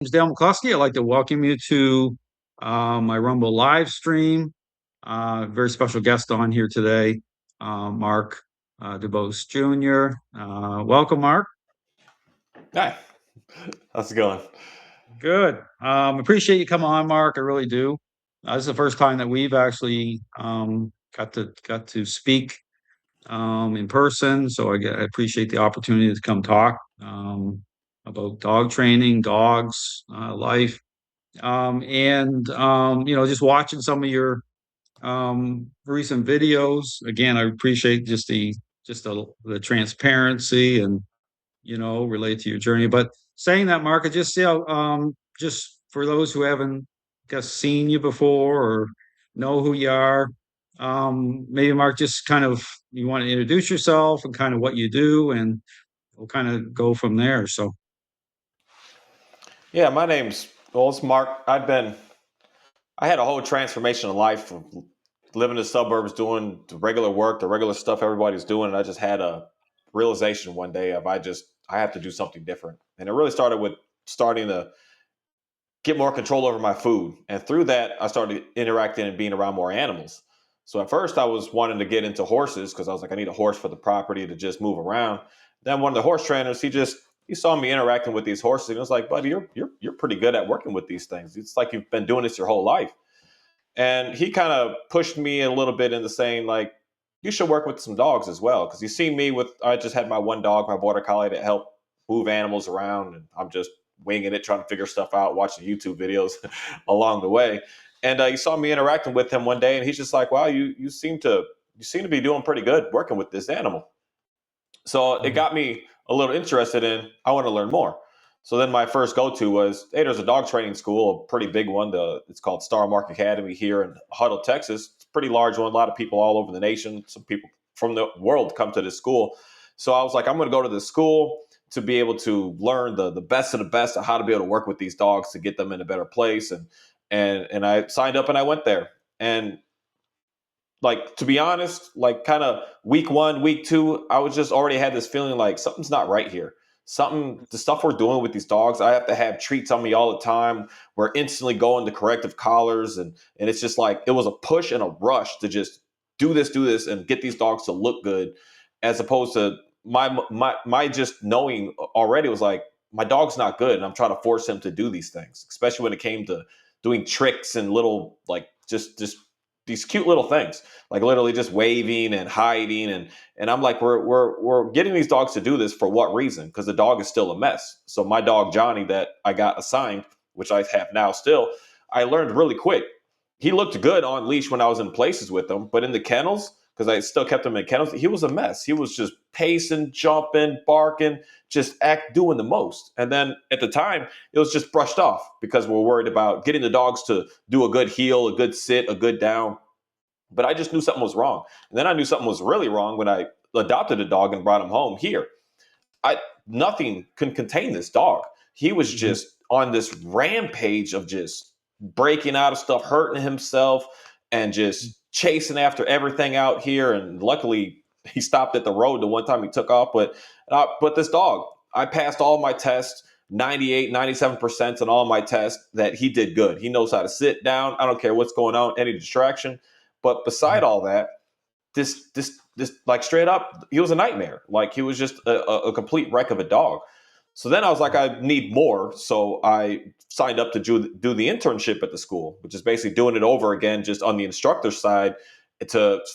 is Dale McCluskey. I'd like to welcome you to my Rumble live stream. Very special guest on here today, Mark Dubose Jr. Welcome, Mark. Hi, how's it going? Good. Appreciate you coming on, Mark. I really do. This is the first time that we've actually got to speak in person, so I appreciate the opportunity to come talk about dog training, dogs, life. Just watching some of your recent videos. Again, I appreciate the transparency and relate to your journey. But saying that, Mark, I just just for those who haven't seen you before or know who you are, maybe Mark, just kind of you want to introduce yourself and kind of what you do, and we'll kind of go from there. So. Yeah, it's Mark. I had a whole transformation of life from living in the suburbs, doing the regular work, the regular stuff everybody's doing. And I just had a realization one day of I have to do something different. And it really started with starting to get more control over my food. And through that, I started interacting and being around more animals. So at first I was wanting to get into horses because I was like, I need a horse for the property to just move around. Then one of the horse trainers, he saw me interacting with these horses and he was like, buddy, you're pretty good at working with these things. It's like you've been doing this your whole life. And he kind of pushed me a little bit into saying like, you should work with some dogs as well. Cause you see me I just had my one dog, my border collie, that helped move animals around. And I'm just winging it, trying to figure stuff out, watching YouTube videos along the way. And he saw me interacting with him one day and he's just like, wow, you seem to be doing pretty good working with this animal. So it got me a little interested in, I want to learn more. So then my first go-to was, hey, there's a dog training school, a pretty big one. It's called Star Mark Academy here in Huddle, Texas. It's a pretty large one. A lot of people all over the nation. Some people from the world come to this school. So I was like, I'm going to go to this school to be able to learn the best of the best of how to be able to work with these dogs to get them in a better place. And I signed up and I went there. And like, to be honest, like kind of week 1, week 2, I was just already had this feeling like something's not right here. The stuff we're doing with these dogs, I have to have treats on me all the time. We're instantly going to corrective collars. And it's just like, it was a push and a rush to just do this and get these dogs to look good, as opposed to my just knowing already was like, my dog's not good. And I'm trying to force him to do these things, especially when it came to doing tricks and little, like just these cute little things, like literally just waving and hiding. And I'm like, we're getting these dogs to do this for what reason? Because the dog is still a mess. So my dog, Johnny, that I got assigned, which I have now still, I learned really quick. He looked good on leash when I was in places with him, but in the kennels, because I still kept him in kennels, he was a mess. He was just pacing, jumping, barking, just doing the most. And then at the time, it was just brushed off because we're worried about getting the dogs to do a good heel, a good sit, a good down. But I just knew something was wrong. And then I knew something was really wrong when I adopted a dog and brought him home here. Nothing could contain this dog. He was just on this rampage of just breaking out of stuff, hurting himself, and just chasing after everything out here. And luckily, he stopped at the road the one time he took off. But this dog, I passed all my tests, 98, 97% on all my tests, that he did good. He knows how to sit down. I don't care what's going on, any distraction. But beside all that, this like straight up, he was a nightmare. Like he was just a complete wreck of a dog. So then I was like, I need more. So I signed up to do the internship at the school, which is basically doing it over again, just on the instructor side,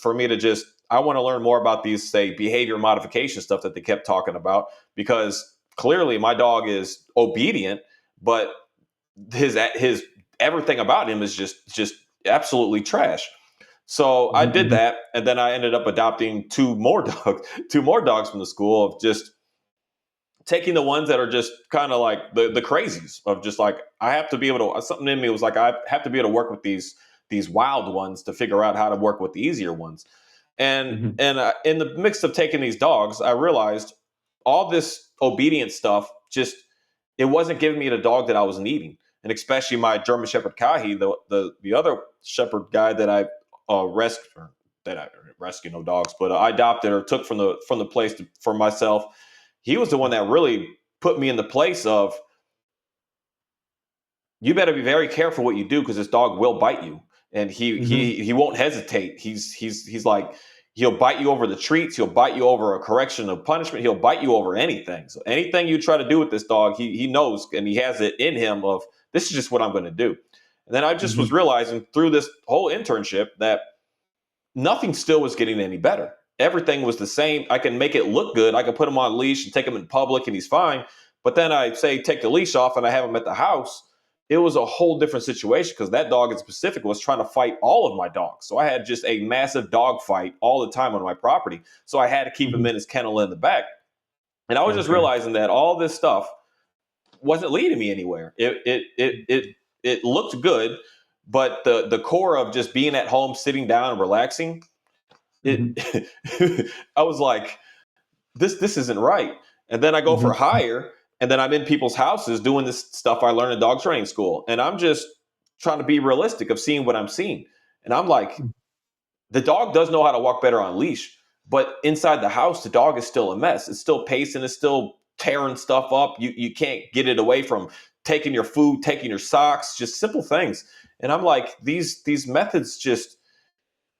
for me to just, I want to learn more about these, say, behavior modification stuff that they kept talking about, because clearly my dog is obedient, but his everything about him is just absolutely trash. So I did that, and then I ended up adopting two more dogs from the school, of just taking the ones that are just kind of like the crazies, of just like, I have to be able to, something in me was like, I have to be able to work with these wild ones to figure out how to work with the easier ones. And in the mix of taking these dogs, I realized all this obedience stuff, just, it wasn't giving me the dog that I was needing. And especially my German Shepherd Kahi, the other Shepherd guy that I rescue no dogs, but I adopted or took from the place for myself. He was the one that really put me in the place of, you better be very careful what you do because this dog will bite you, and Hmm. he won't hesitate. He's like he'll bite you over the treats, he'll bite you over a correction of punishment, he'll bite you over anything. So anything you try to do with this dog, he knows and he has it in him of this is just what I'm going to do. And then I just was Hmm. realizing through this whole internship that nothing still was getting any better. Everything was the same. I can make it look good. I can put him on a leash and take him in public and he's fine. But then I say take the leash off and I have him at the house. It was a whole different situation because that dog in specific was trying to fight all of my dogs. So I had just a massive dog fight all the time on my property. So I had to keep him Hmm. in his kennel in the back. And I was just Okay. realizing that all this stuff wasn't leading me anywhere. It looked good, but the core of just being at home, sitting down and relaxing, Hmm. it I was like, this isn't right. And then I go for Hmm. hire, and then I'm in people's houses doing this stuff I learned in dog training school. And I'm just trying to be realistic of seeing what I'm seeing. And I'm like, the dog does know how to walk better on leash, but inside the house, the dog is still a mess. It's still pacing, it's still tearing stuff up. You can't get it away from taking your food, taking your socks, just simple things. And I'm like, these methods just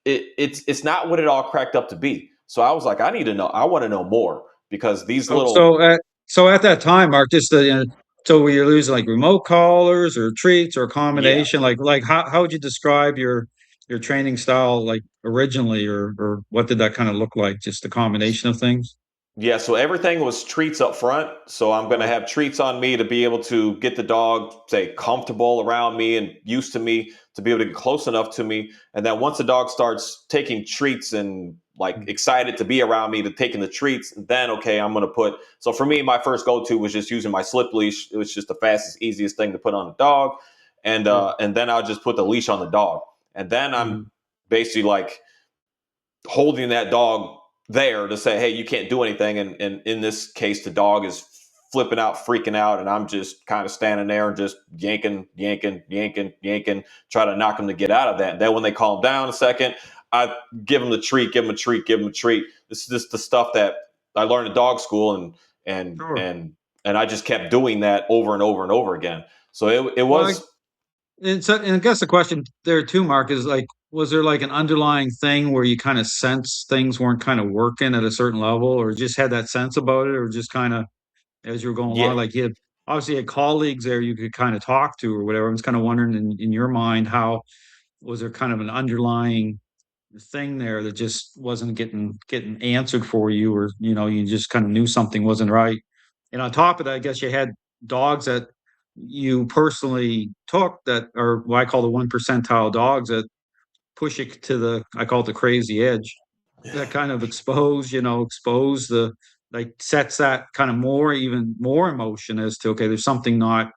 it's not what it all cracked up to be. So I was like, I need to know. I want to know more because these So, little so at that time, Mark, just the, so were you using like remote collars or treats or a yeah. combination? Like how would you describe your training style like originally, or what did that kind of look like? Just a combination of things? Yeah, so everything was treats up front. So I'm going to Oh, have treats on me to be able to get the dog, say, comfortable around me and used to me to be able to get close enough to me. And then once the dog starts taking treats and like excited to be around me to taking the treats, then okay, I'm going to put. So for me, my first go to was just using my slip leash. It was just the fastest, easiest thing to put on a dog, sure. and then I'll just put the leash on the dog, and then I'm Hmm. basically like holding that dog there to say, hey, you can't do anything. And in this case, the dog is flipping out, freaking out, and I'm just kind of standing there and just yanking, yanking, yanking, yanking, try to knock them to get out of that. And then when they calm down a second, I give them the treat, give them a treat, give them a treat. This is just the stuff that I learned at dog school, and Sure. and and I just kept doing that over and over and over again. So it Well, was and I guess the question there too, Mark, is like, was there like an underlying thing where you kind of sense things weren't kind of working at a certain level, or just had that sense about it, or just kind of as you were going yeah. along, like you had obviously had colleagues there you could kind of talk to or whatever. I was kind of wondering in your mind, how was there kind of an underlying thing there that just wasn't getting answered for you, or you just kind of knew something wasn't right. And on top of that, I guess you had dogs that you personally took that are what I call the 1 percentile dogs that push it to the, I call it the crazy edge, that kind of expose the, like, sets that kind of more, even more emotion as to, okay, there's something not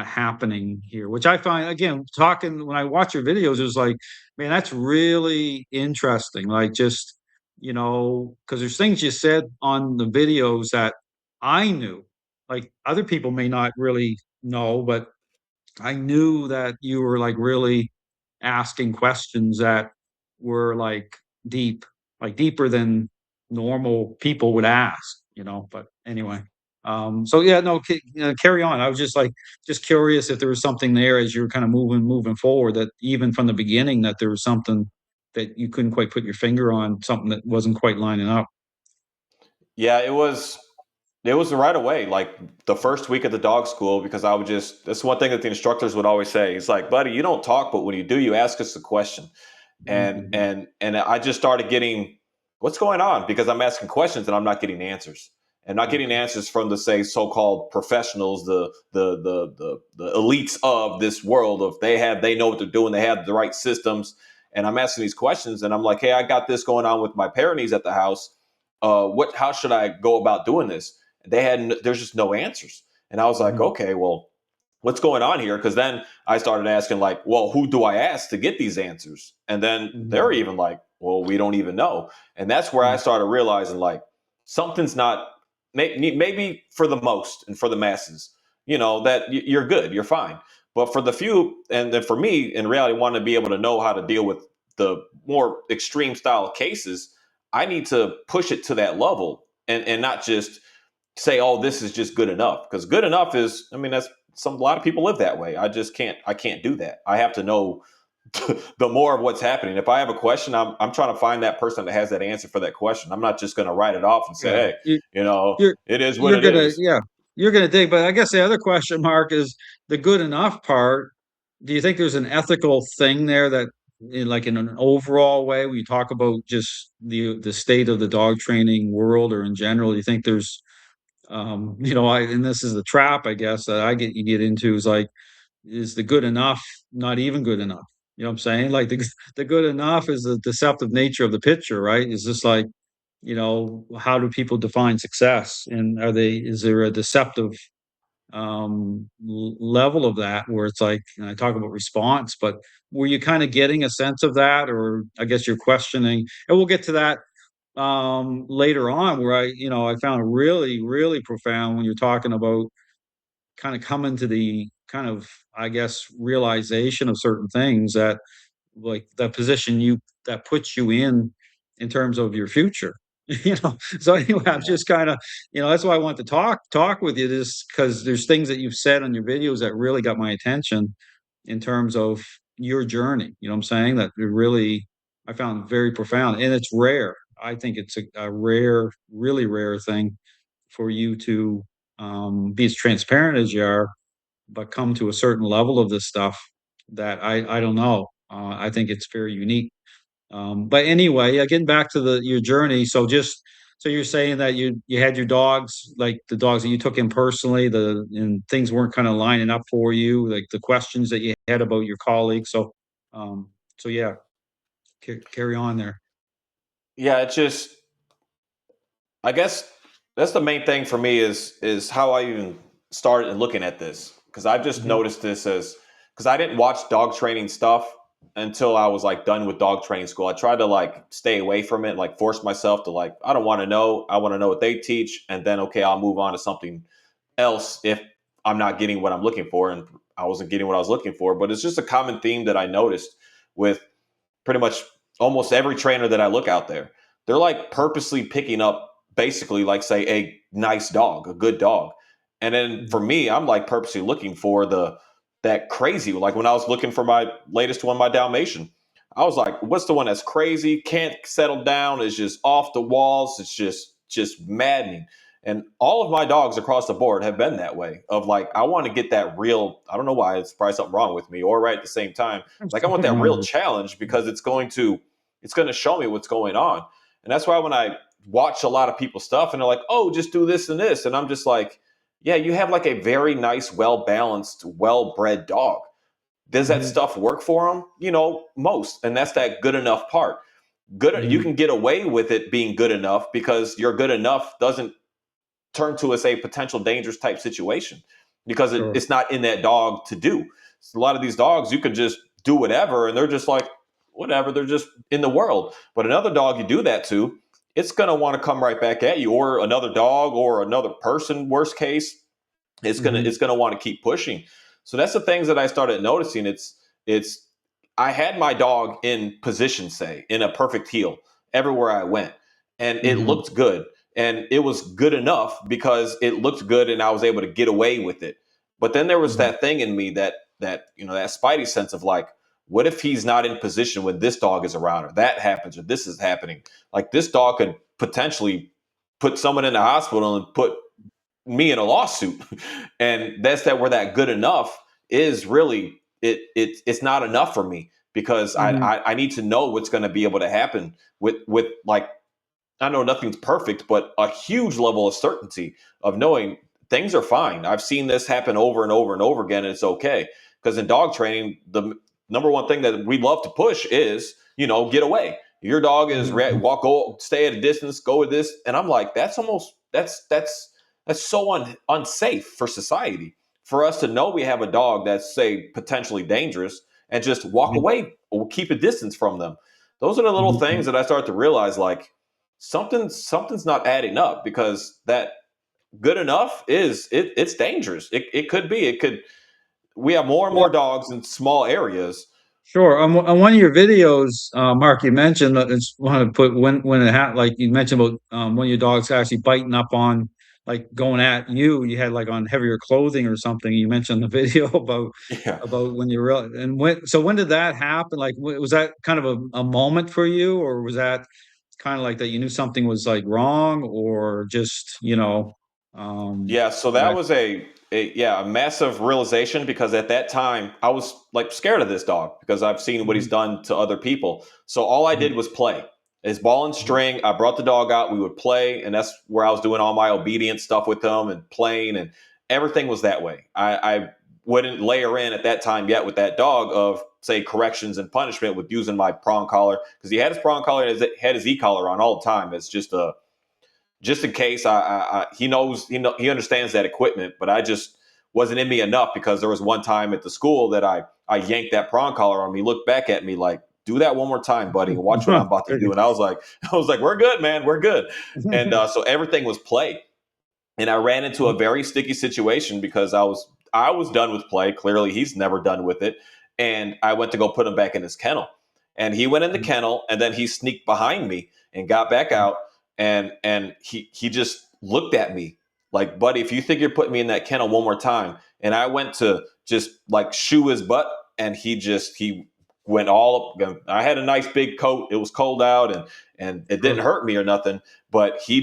happening here, which I find, again, talking when I watch your videos, it was like, man, that's really interesting. Like, just, because there's things you said on the videos that I knew, like other people may not really know, but I knew that you were like really asking questions that were deep, like deeper than normal people would ask. But anyway, so yeah, no, carry on. I was just curious if there was something there as you're kind of moving forward, that even from the beginning that there was something that you couldn't quite put your finger on, something that wasn't quite lining up. Yeah, it was right away, like the first week at the dog school, because I would just that's one thing that the instructors would always say. It's like, buddy, you don't talk, but when you do, you ask us a question. And Mhm. and I just started getting what's going on because I'm asking questions and I'm not getting answers. And not getting Okay. answers from the say so-called professionals, the elites of this world of they know what they're doing, they have the right systems. And I'm asking these questions and I'm like, hey, I got this going on with my Pyrenees at the house. What how should I go about doing this? There's just no answers. And I was like, Mhm. okay, well, what's going on here? Because then I started asking, like, well, who do I ask to get these answers? And then they're Mhm. even like, well, we don't even know. And that's where I Mhm. started realizing, like, something's not, maybe for the most and for the masses, that you're good, you're fine. But for the few, and then for me, in reality, want to be able to know how to deal with the more extreme style cases, I need to push it to that level and not just say, oh, this is just good enough. Because good enough is, I mean, that's a lot of people live that way. I can't do that. I have to know the more of what's happening. If I have a question, I'm trying to find that person that has that answer for that question. I'm not just going to write it off and say, Yeah. hey, You're it is what you're it gonna, is. yeah, you're gonna dig. But I guess the other question mark is the good enough part. Do you think there's an ethical thing there that, like in an overall way, when you talk about just the state of the dog training world or in general, do you think there's and this is the trap, I guess, that you get into is like, is the good enough not even good enough? You know what I'm saying? Like the good enough is the deceptive nature of the picture, right? Is just like, how do people define success? And is there a deceptive level of that where it's like, and I talk about response, but were you kind of getting a sense of that, or I guess you're questioning, and we'll get to that later on, where I found it really, really profound when you're talking about kind of coming to the kind of, I guess, realization of certain things that, like, the position that puts you in terms of your future. So anyway, I'm Yeah. just kind of, that's why I want to talk with you, this because there's things that you've said on your videos that really got my attention in terms of your journey. You know what I'm saying? That it really, I found very profound, and it's rare. I think it's a rare, really rare thing for you to be as transparent as you are, but come to a certain level of this stuff that I don't know. I think it's very unique. But anyway, yeah, getting back to your journey. So you're saying that you had your dogs, like the dogs that you took in personally, and things weren't kind of lining up for you, like the questions that you had about your colleagues. Um, so yeah, carry on there. Yeah, it's just, I guess that's the main thing for me is how I even started looking at this, because I've just Hmm. noticed this as, because I didn't watch dog training stuff until I was like done with dog training school. I tried to like stay away from it, like force myself to, like, I don't want to know. I want to know what they teach, and then okay, I'll move on to something else if I'm not getting what I'm looking for, and I wasn't getting what I was looking for. But it's just a common theme that I noticed with pretty much almost every trainer that I look out there. They're like purposely picking up basically, like, say, a nice dog, a good dog. And then for Hmm. me, I'm like purposely looking for that crazy, like when I was looking for my latest one, my Dalmatian, I was like, what's the one that's crazy, can't settle down, is just off the walls, it's just maddening. And all of my dogs across the board have been that way, of like, I want to get that real, I don't know why, it's probably something wrong with me, or right at the same time, There's like, I want something that wrong real with challenge, because it's going to show me what's going on. And that's why when I watch a lot of people's stuff and they're like, oh, just do this and this, and I'm just like, yeah, you have like a very nice, well balanced, well bred dog. Does that it. stuff work for them? Most. And that's that good enough part. Hmm. Good, you Hmm. can get away with it being good enough because your good enough doesn't turn to as a potential dangerous type situation, because Sure. it's not in that dog to do. So a lot of these dogs, you can just do whatever, and they're just like, whatever, they're just in the world. But another dog you do that to, it's going to want to come right back at you, or another dog or another person, worst case, Hmm. it's gonna want to keep pushing. So that's the things that I started noticing. It's I had my dog in position, say, in a perfect heel everywhere I went, and it Hmm. looked good, and it was good enough because it looked good, and I was able to get away with it. But then there was Hmm. that thing in me that spidey sense of like, what if he's not in position when this dog is around, or that happens, or this is happening? Like, this dog could potentially put someone in the hospital and put me in a lawsuit. And that's that where that good enough is really, it's not enough for me, because Hmm. I need to know what's going to be able to happen with like, I know nothing's perfect, but a huge level of certainty of knowing things are fine. I've seen this happen over and over and over again, and it's okay. Because in dog training, the number one thing that we love to push is, get away. Your dog is Hmm. go, stay at a distance, go with this, and I'm like, that's almost that's so unsafe for society, for us to know we have a dog that's, say, potentially dangerous, and just walk Hmm. away or keep a distance from them. Those are the little Hmm. things that I start to realize, like, something's not adding up, because that good enough it's dangerous. It could be, it could, we have more and more dogs in small areas. Sure. On one of your videos, Mark, you mentioned that it's want to put when it like you mentioned about one of your dogs actually biting up on like going at you. You had like on heavier clothing or something. You mentioned the video Yeah. about when you real and when did that happen? Like, was that kind of a moment for you, or was that kind of like that you knew something was like wrong, or just Yeah, so that that was a massive realization because at that time I was like scared of this dog because I've seen what he's Mhm, done to other people. So all I mhm, did was play. His ball and mhm. string, I brought the dog out, we would play, and that's where I was doing all my obedience stuff with him and playing, and everything was that way. I wouldn't layer in at that time yet with that dog of say corrections and punishment with using my prong collar because he had his prong collar and had his e-collar on all the time. It's just in case he knows he understands that equipment, but I just wasn't in me enough because there was one time at the school that I yanked that prong collar on me, looked back at me like, do that one more time, buddy, and watch what I'm about to do. And I was like, we're good, man, we're good. And so everything was play, and I ran into a very sticky situation because I was done with play. Clearly, he's never done with it, and I went to go put him back in his kennel, and he went in the kennel, and then he sneaked behind me and got back out, and he just looked at me like, buddy, if you think you're putting me in that kennel one more time, and I went to just like shoo his butt, and he went all up. I had a nice big coat. It was cold out, and it didn't Sure. hurt me or nothing, but he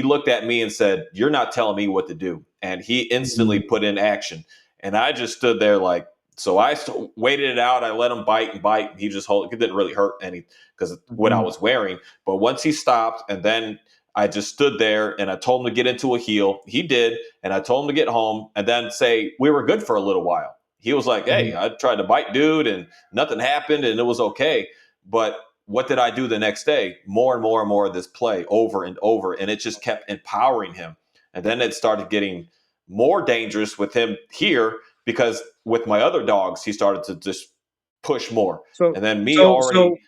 looked at me and said, "You're not telling me what to do." And he instantly Mhm, put in action. And I just stood there like, so I waited it out. I let him bite and bite. He just hold. It didn't really hurt any because what I mhm. was wearing. But once he stopped, and then I just stood there and I told him to get into a heel. He did, and I told him to get home, and then say we were good for a little while. He was like, "Hey, Mhm. I tried to bite dude, and nothing happened, and it was okay." But what did I do the next day? More and more and more of this play over and over. And it just kept empowering him. And then it started getting more dangerous with him here because with my other dogs, he started to just push more. So And then me so so already,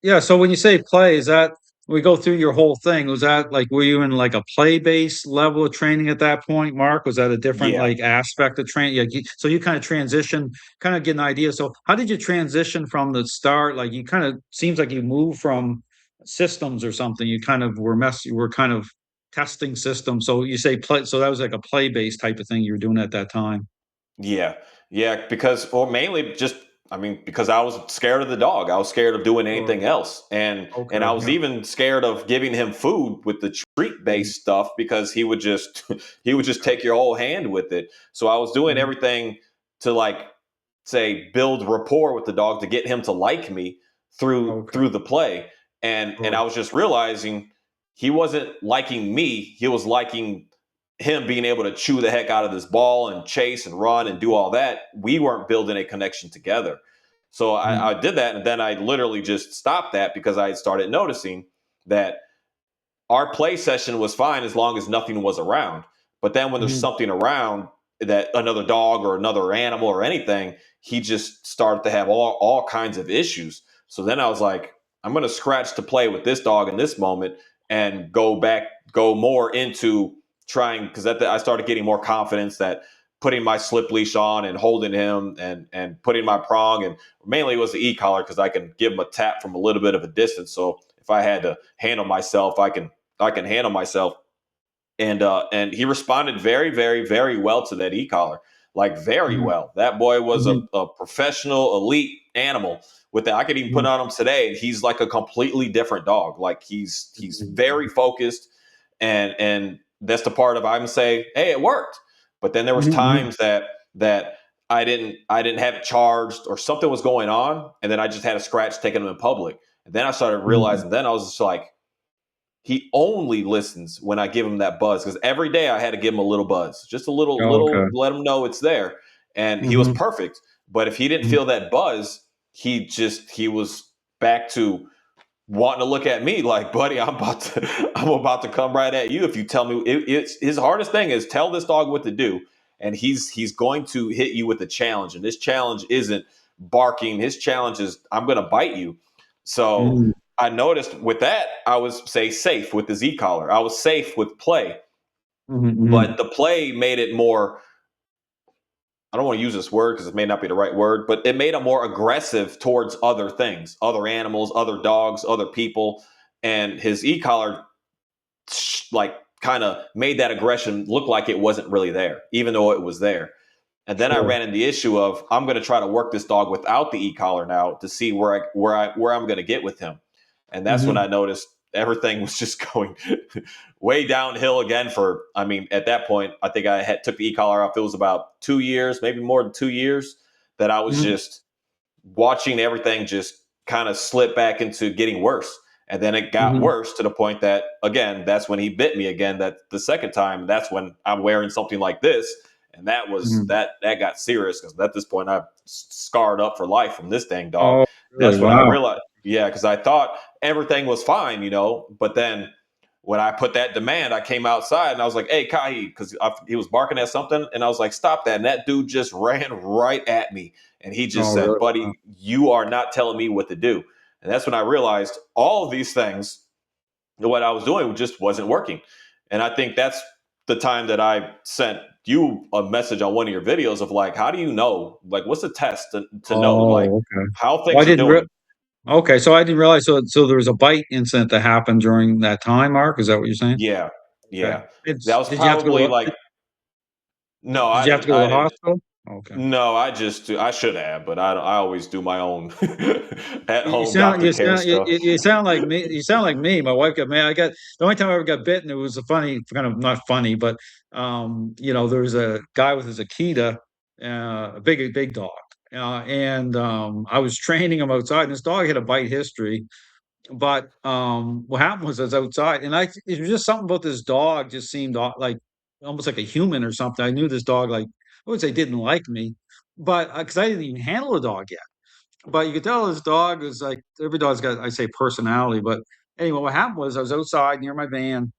Yeah, so when you say play, is that we go through your whole thing, was that like were you in like a play-based level of training at that point, Mark? Was that a different yeah, like aspect of training? Yeah, so you kind of transition, kind of get an idea. So how did you transition from the start? Like you kind of seems like you moved from systems or something. You kind of you were kind of testing systems. So you say play, so that was like a play-based type of thing you were doing at that time. yeah, yeah, because, or mainly just, I mean, because I was scared of the dog. I was scared of doing Sure. anything else. And I Okay. was Yeah. even scared of giving him food with the treat Mhm. based stuff because he would just, he would just take your whole hand with it. So I was doing Mhm. everything to like say build rapport with the dog to get him to like me Okay. through the play. And I Sure. was just realizing he wasn't liking me, he was liking him being able to chew the heck out of this ball and chase and run and do all that. We weren't building a connection together. So I Mhm. did that, and then I literally just stopped that because I started noticing that our play session was fine as long as nothing was around. But then when there's Mhm. something around, that another dog or another animal or anything, he just started to have all kinds of issues. So then I was like, I'm going to scratch to play with this dog in this moment and go more into trying because I started getting more confidence that putting my slip leash on and holding him and putting my prong, and mainly it was the e-collar because I can give him a tap from a little bit of a distance. So if I had to handle myself, I can handle myself. And he responded very, very, very well to that e-collar, like very Mhm. well. That boy was a, Mhm. a professional, elite animal. With that, I could even put Mhm. on him today, and he's like a completely different dog. Like he's very Mhm. focused, and that's the part of I'm say, hey, it worked. But then there was Mhm. Mhm. times that I didn't have it charged or something was going on, and then I just had a scratch taking him in public. And then I started Mhm. realizing. Then I was just like, he only listens when I give him that buzz because every day I had to give him a little buzz, just a little, Okay. let him know it's there. And he was Mhm. perfect. But if he didn't Mhm. feel that buzz, he was back to wanting to look at me like, buddy, I'm about to come right at you if you tell me. It's his hardest thing is tell this dog what to do, and he's going to hit you with a challenge. And this challenge isn't barking. His challenge is I'm going to bite you. So Mhm. I noticed with that, I was say safe with the Z collar. I was safe with play, Mhm. but Mhm. the play made it more. I don't want to use this word because it may not be the right word, but it made it more aggressive towards other things, other animals, other dogs, other people. And his e collar like kind of made that aggression look like it wasn't really there, even though it was there. And then I Sure. ran into the issue of I'm going to try to work this dog without the e-collar now to see where I'm going to get with him. And that's when Hmm. I noticed everything was just going way downhill again. For I mean, at that point, I think I had took the e-collar off. It was about 2 years, maybe more than 2 years, that I was Hmm. just watching everything just kind of slip back into getting worse. And then it got Hmm. worse to the point that, again, that's when he bit me again. That the second time, that's when I'm wearing something like this. And Hmm. that got serious because at this point I'm scarred up for life from this dang dog. Oh, That's really? when I Wow. realized, yeah, because I thought everything was fine, but then when I put that demand, I came outside and I was like, "Hey, Kai," because he was barking at something, and I was like, "Stop that!" And that dude just ran right at me, and he just Oh, said, really? Wow. "Buddy, you are not telling me what to do." And that's when I realized all of these things, what I was doing, just wasn't working. And I think that's the time that I sent you a message on one of your videos of like, how do you know? Like, what's the test to know like Oh, okay. how Well, I things are didn't re doing? okay, so I didn't realize, so there was a bite incident that happened during that time, Mark? Is that what you're saying? Yeah, Okay. yeah. That was Did you have to go probably to like no, did I you have to didn't. go to I the didn't. hospital? Okay. No, I should have, but I always do my own at You home sound doctor you care sound you, stuff. you you sound like me. You sound like me. My wife got mad. The only time I ever got bitten. It was a funny, kind of not funny, but there was a guy with his Akita, a big dog, and I was training him outside, and this dog had a bite history. But what happened was I was outside, and it was just something about this dog just seemed like almost like a human or something. I knew this dog, like, I would say, didn't like me, but because I didn't even handle the dog yet. But you could tell this dog was like, every dog's got, I say, personality. But anyway, what happened was I was outside near my van,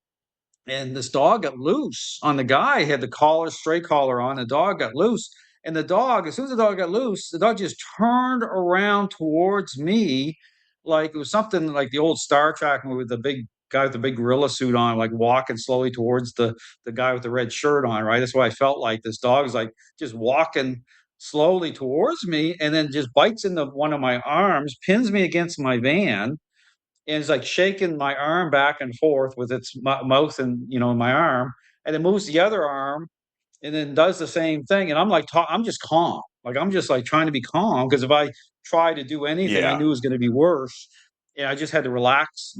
and this dog got loose on the guy. He had the collar, stray collar on. The dog got loose. And the dog, as soon as the dog got loose, the dog just turned around towards me like it was something like the old Star Trek movie with the big guy with the big gorilla suit on, like walking slowly towards the guy with the red shirt on, right? That's what I felt like. This dog was like just walking slowly towards me and then just bites into one of my arms, pins me against my van, and it's like shaking my arm back and forth with its mouth and my arm, and then moves the other arm and then does the same thing. And I'm like, I'm just calm, like I'm just like trying to be calm because if I try to do anything, I Yeah, knew it was going to be worse, and I just had to relax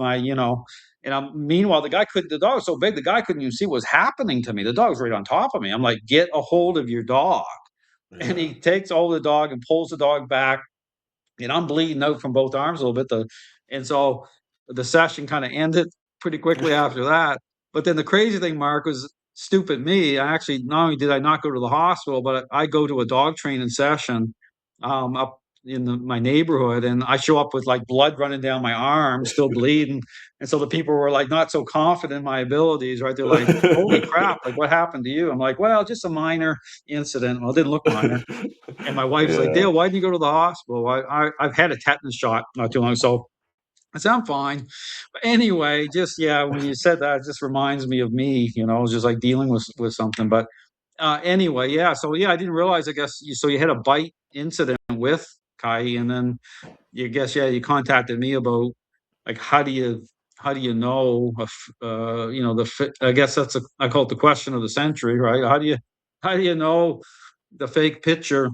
And meanwhile, the dog was so big, the guy couldn't even see what was happening to me. The dog was right on top of me. I'm like, get a hold of your dog, and yeah. he takes hold of the dog and pulls the dog back, and I'm bleeding out from both arms a little bit. And so the session kind of ended pretty quickly after that. But then the crazy thing, Mark, was stupid me. I actually, not only did I not go to the hospital, but I go to a dog training session up in my neighborhood, and I show up with like blood running down my arm, still bleeding. And so the people were like not so confident in my abilities, right? They're like, "Holy crap! Like, what happened to you?" I'm like, "Well, just a minor incident." Well, it didn't look minor. And my wife's like, Yeah. "Dale, why didn't you go to the hospital?" I've had a tetanus shot not too long, so I said, "I'm fine." But anyway, just yeah, when you said that, it just reminds me of me. Just like dealing with something. But anyway, yeah. So yeah, I didn't realize. I guess you had a bite incident with Kai, and then you guess yeah, you contacted me about like how do you know if I guess I call it the question of the century, right? How do you know the fake picture,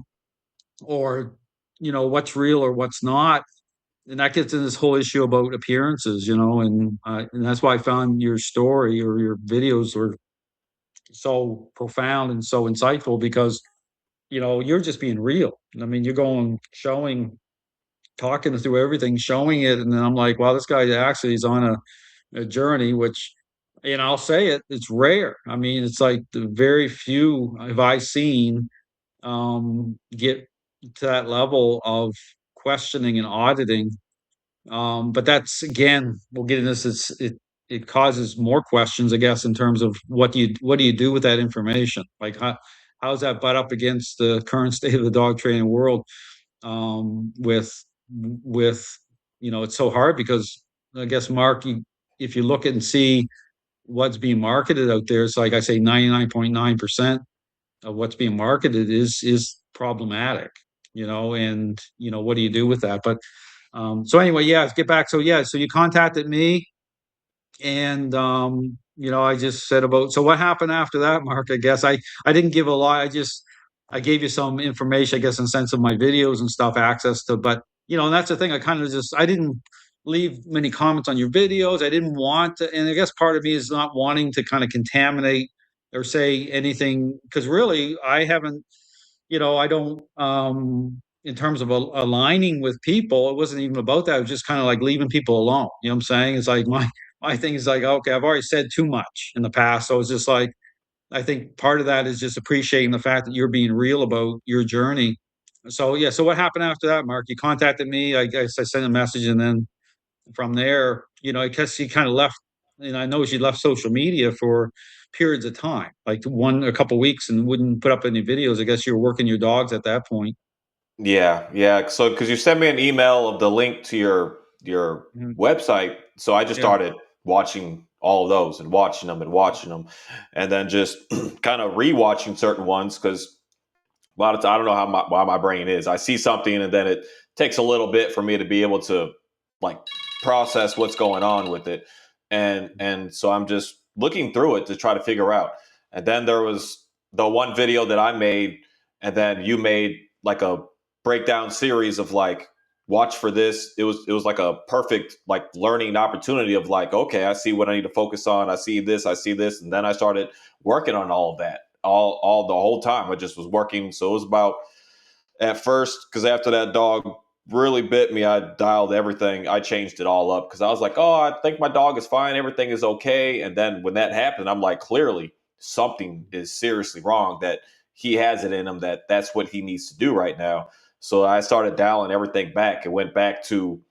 or what's real or what's not? And that gets in this whole issue about appearances, and that's why I found your story or your videos were so profound and so insightful, because you're just being real. I mean, you're going showing, talking through everything, showing it, and then I'm like, wow, this guy actually is on a journey, which, I'll say it's rare. I mean, it's like the very few have I seen get to that level of questioning and auditing. But that's, again, we'll get into this. It causes more questions, I guess, in terms of what do you do with that information? Like, how's that butt up against the current state of the dog training world? With it's so hard because I guess, Mark, if you look at and see what's being marketed out there, it's like I say, 99.9% of what's being marketed is problematic, and what do you do with that? But so anyway, yeah, let's get back. So yeah, so you contacted me, and I just said about, so what happened after that, Mark? I guess I didn't give a lot. I gave you some information, I guess, in sense of my videos and stuff, access to, but and that's the thing. I didn't leave many comments on your videos. I didn't want to, and I guess part of me is not wanting to kind of contaminate or say anything, because really I haven't, I don't, in terms of aligning with people, it wasn't even about that. It was just kind of like leaving people alone. You know what I'm saying? It's like my thing is like, okay, I've already said too much in the past. So it's just like, I think part of that is just appreciating the fact that you're being real about your journey. So yeah. So what happened after that, Mark? You contacted me. I guess I sent a message, and then from there, I guess she kind of left. I know she left social media for periods of time, like a couple of weeks, and wouldn't put up any videos. I guess you were working your dogs at that point. Yeah, yeah. So because you sent me an email of the link to your Mhm. website, so I just Yeah. started watching all of those and watching them and watching them, and then just kind of rewatching certain ones because a lot of times I don't know why my brain is. I see something and then it takes a little bit for me to be able to like process what's going on with it, and so I'm just looking through it to try to figure out. And then there was the one video that I made, and then you made like a breakdown series of like watch for this. It was like a perfect like learning opportunity of like, okay, I see what I need to focus on. I see this, and then I started working on all of that all the whole time. I just was working. So it was about at first, because after that dog really bit me, I dialed everything. I changed it all up because I was like, oh, I think my dog is fine. Everything is okay. And then when that happened, I'm like, clearly something is seriously wrong, that he has it in him, that's what he needs to do right now. So I started dialing everything back and went back to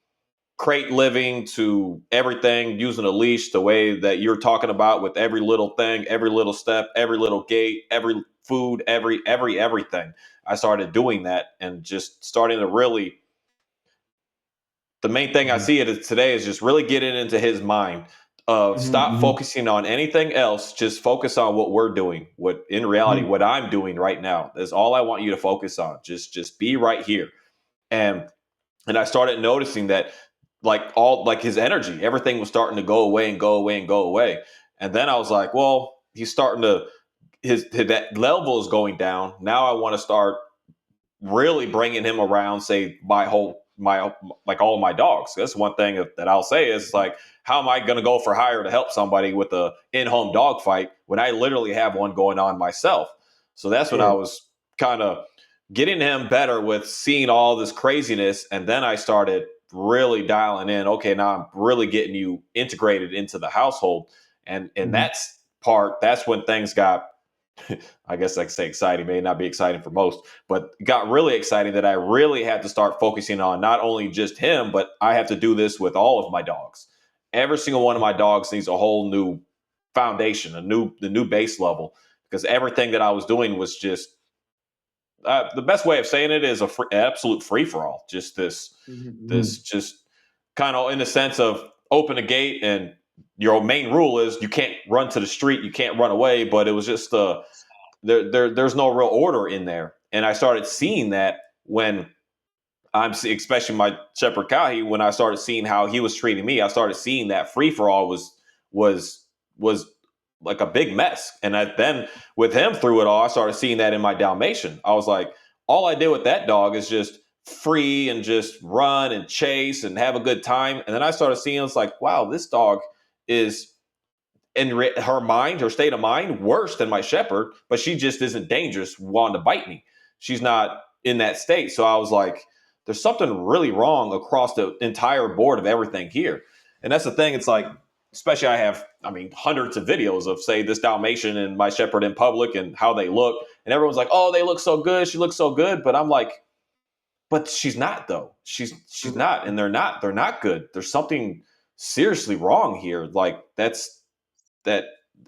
crate living, to everything using a leash, the way that you're talking about, with every little thing, every little step, every little gate, every food, everything. I started doing that and just starting to really, the main thing I Mhm. see it today is just really getting into his mind of Mhm. stop Mhm. focusing on anything else, just focus on what we're doing, what in reality Mhm. what I'm doing right now is all I want you to focus on. Just be right here. And and I started noticing that like all like his energy, everything was starting to go away and go away and go away. And then I was like, well, he's starting to his that level is going down. Now I want to start really bringing him around, say my like all of my dogs. That's one thing that I'll say is like, how am I going to go for hire to help somebody with a in-home dog fight when I literally have one going on myself? So that's when I Sure. was kind of getting him better with seeing all this craziness, and then I started really dialing in. Okay, now I'm really getting you integrated into the household, and Mhm. that's when things got, I guess I could say exciting, may not be exciting for most, but it got really exciting that I really had to start focusing on not only just him, but I have to do this with all of my dogs. Every single one of my dogs needs a whole new foundation, the new base level, because everything that I was doing was just the best way of saying it is absolute free for all. Just Mhm. this Mhm. just kind of in the sense of open a gate, and your main rule is you can't run to the street, you can't run away. But it was just there's no real order in there. And I started seeing that when especially my Shepherd Kahi, when I started seeing how he was treating me, I started seeing that free for all was was like a big mess. And then with him through it all, I started seeing that in my Dalmatian. I was like, all I did with that dog is just free and just run and chase and have a good time. And then I started seeing, it's like, wow, this dog is in her mind, her state of mind, worse than my Shepherd, but she just isn't dangerous, wanting to bite me. She's not in that state. So I was like, there's something really wrong across the entire board of everything here. And that's the thing. It's like, especially I mean, hundreds of videos of, say, this Dalmatian and my Shepherd in public and how they look. And everyone's like, oh, they look so good. She looks so good. But I'm like, but she's not though. She's not. And they're not good. There's something seriously wrong here. Like that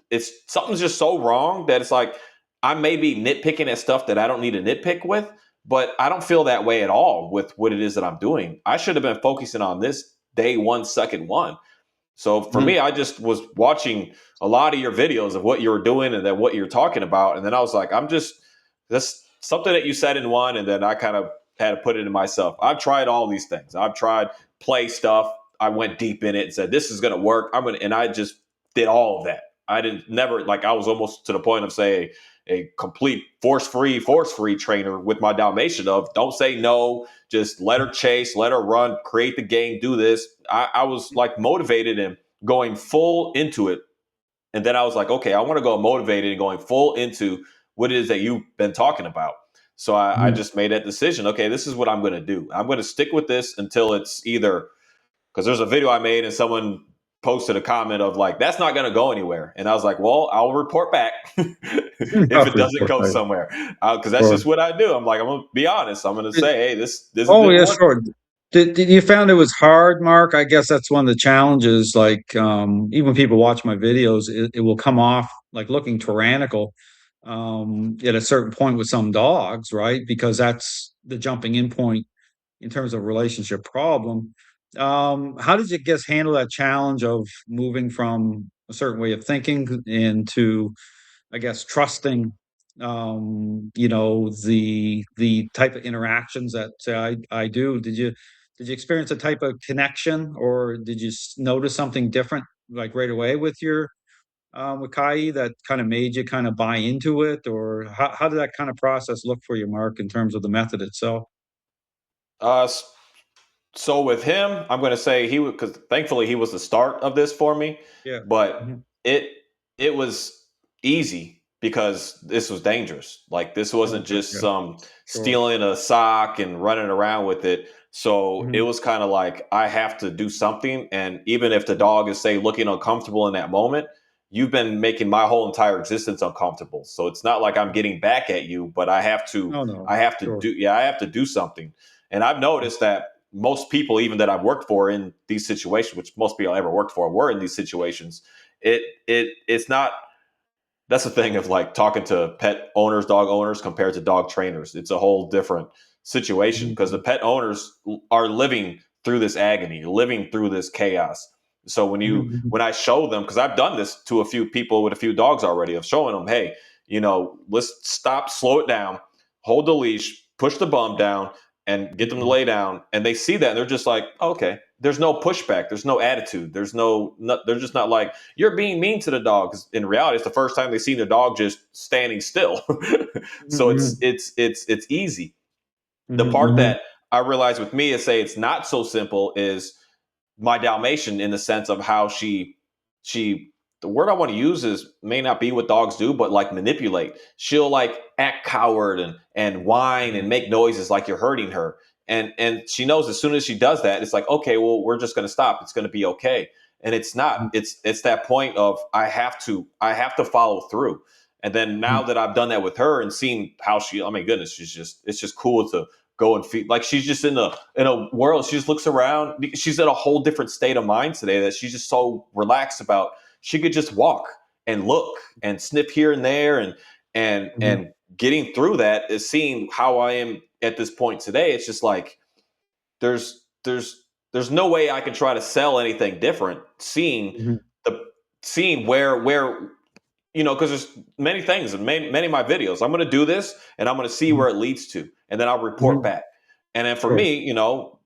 it's something's just so wrong that it's like I may be nitpicking at stuff that I don't need to nitpick with, but I don't feel that way at all with what it is that I'm doing. I should have been focusing on this day one, second one. So for Mhm. me, I just was watching a lot of your videos of what you were doing and then what you're talking about. And then I was like, I'm just this something that you said in one, and then I kind of had to put it in myself. I've tried all these things. I've tried play stuff. I went deep in it and said, this is going to work. And I just did all of that. I didn't never like, I was almost to the point of saying a complete force-free trainer with my Dalmatian of don't say no, just let her chase, let her run, create the game, do this. I was like motivated and going full into it. And then I was like, okay, I want to go motivated and going full into what it is that you've been talking about. So I just made that decision. Okay, this is what I'm going to do. I'm going to stick with this until it's either, because there's a video I made and someone posted a comment of like, that's not going to go anywhere. And I was like, well, I'll report back if it doesn't go somewhere. Because that's just what I do. I'm like, I'm going to be honest. I'm going to say, hey, this Oh, didn't yeah, work. sure. Did you found it was hard, Mark? I guess that's one of the challenges. Like, even when people watch my videos, it will come off like looking tyrannical at a certain point with some dogs, right? Because that's the jumping in point in terms of relationship problem. How did you guess handle that challenge of moving from a certain way of thinking into, I guess, trusting, the type of interactions that I do? Did you experience a type of connection, or did you notice something different like right away with your with Kai that kind of made you kind of buy into it, or how did that kind of process look for you, Mark, in terms of the method itself? Uh, So with him, I'm going to say he was, because thankfully he was the start of this for me, Yeah. but Mhm. it it was easy because this was dangerous. Like this wasn't Okay. just Yeah. some Sure. stealing a sock and running around with it. So it Mhm. was kind of like I have to do something, and even if the dog is say looking uncomfortable in that moment, you've been making my whole entire existence uncomfortable. So it's not like I'm getting back at you, but No, no. I have to Sure. do yeah, I have to do something. And I've noticed that most people, even that I've worked for in these situations, which most people I ever worked for were in these situations, it's not. That's the thing of like talking to pet owners, dog owners compared to dog trainers. It's a whole different situation because the Mhm. pet owners are living through this agony, living through this chaos. So Mhm. Mhm. when I show them, because I've done this to a few people with a few dogs already, of showing them, hey, let's stop, slow it down, hold the leash, push the bum down, and get them to Mhm. lay down. And they see that and they're just like, oh, okay. There's no pushback. There's no attitude. They're just not like, you're being mean to the dog. 'Cause in reality, it's the first time they've seen the dog just standing still. So Mhm. it's easy. The Mhm. part Mhm. that I realize with me is say it's not so simple is my Dalmatian in the sense of how she the word I want to use is may not be what dogs do, but like manipulate. She'll like act coward and whine and Mhm. make noises like you're hurting her. And she knows as soon as she does that, it's like, okay, well, we're just gonna stop. It's gonna be okay. And it's not. Mhm. It's that point of I have to follow through. And then now Mhm. that I've done that with her and seen how she, oh my goodness, it's just cool to go and feed. Like she's just in a world. She just looks around. She's in a whole different state of mind today that she's just so relaxed about. She could just walk and look and sniff here and there Mhm. and getting through that is seeing how I am at this point today. It's just like there's there's there's no way I can try to sell anything different. Mhm. The seeing where because there's many things and many of my videos. I'm going to do this and I'm going to see Mhm. where it leads to, and then I'll report Mhm. back. And then for Sure. me,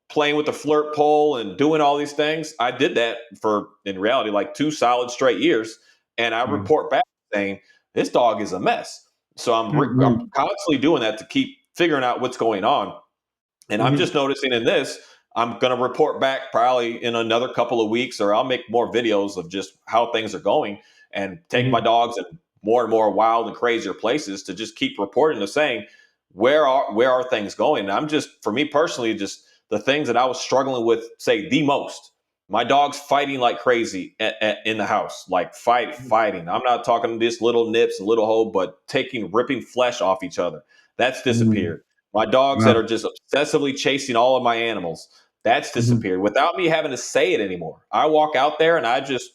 playing with the flirt pole and doing all these things, I did that for in reality like 2 solid straight years, and I Yeah. report back saying this dog is a mess. So I'm Mhm. constantly doing that to keep figuring out what's going on. And I'm Mhm. just noticing in this, I'm going to report back probably in another couple of weeks, or I'll make more videos of just how things are going and take my Mhm. dogs in more and more wild and crazier places to just keep reporting and saying, where are things going? And I'm just, for me personally, just the things that I was struggling with, say the most. My dog's fighting like crazy in the house, like Mhm. fighting. I'm not talking this little nips and little hole, but ripping flesh off each other. That's Mhm. disappeared. My dogs that Wow. are just obsessively chasing all of my animals, that's Mhm. disappeared without me having to say it anymore. I walk out there and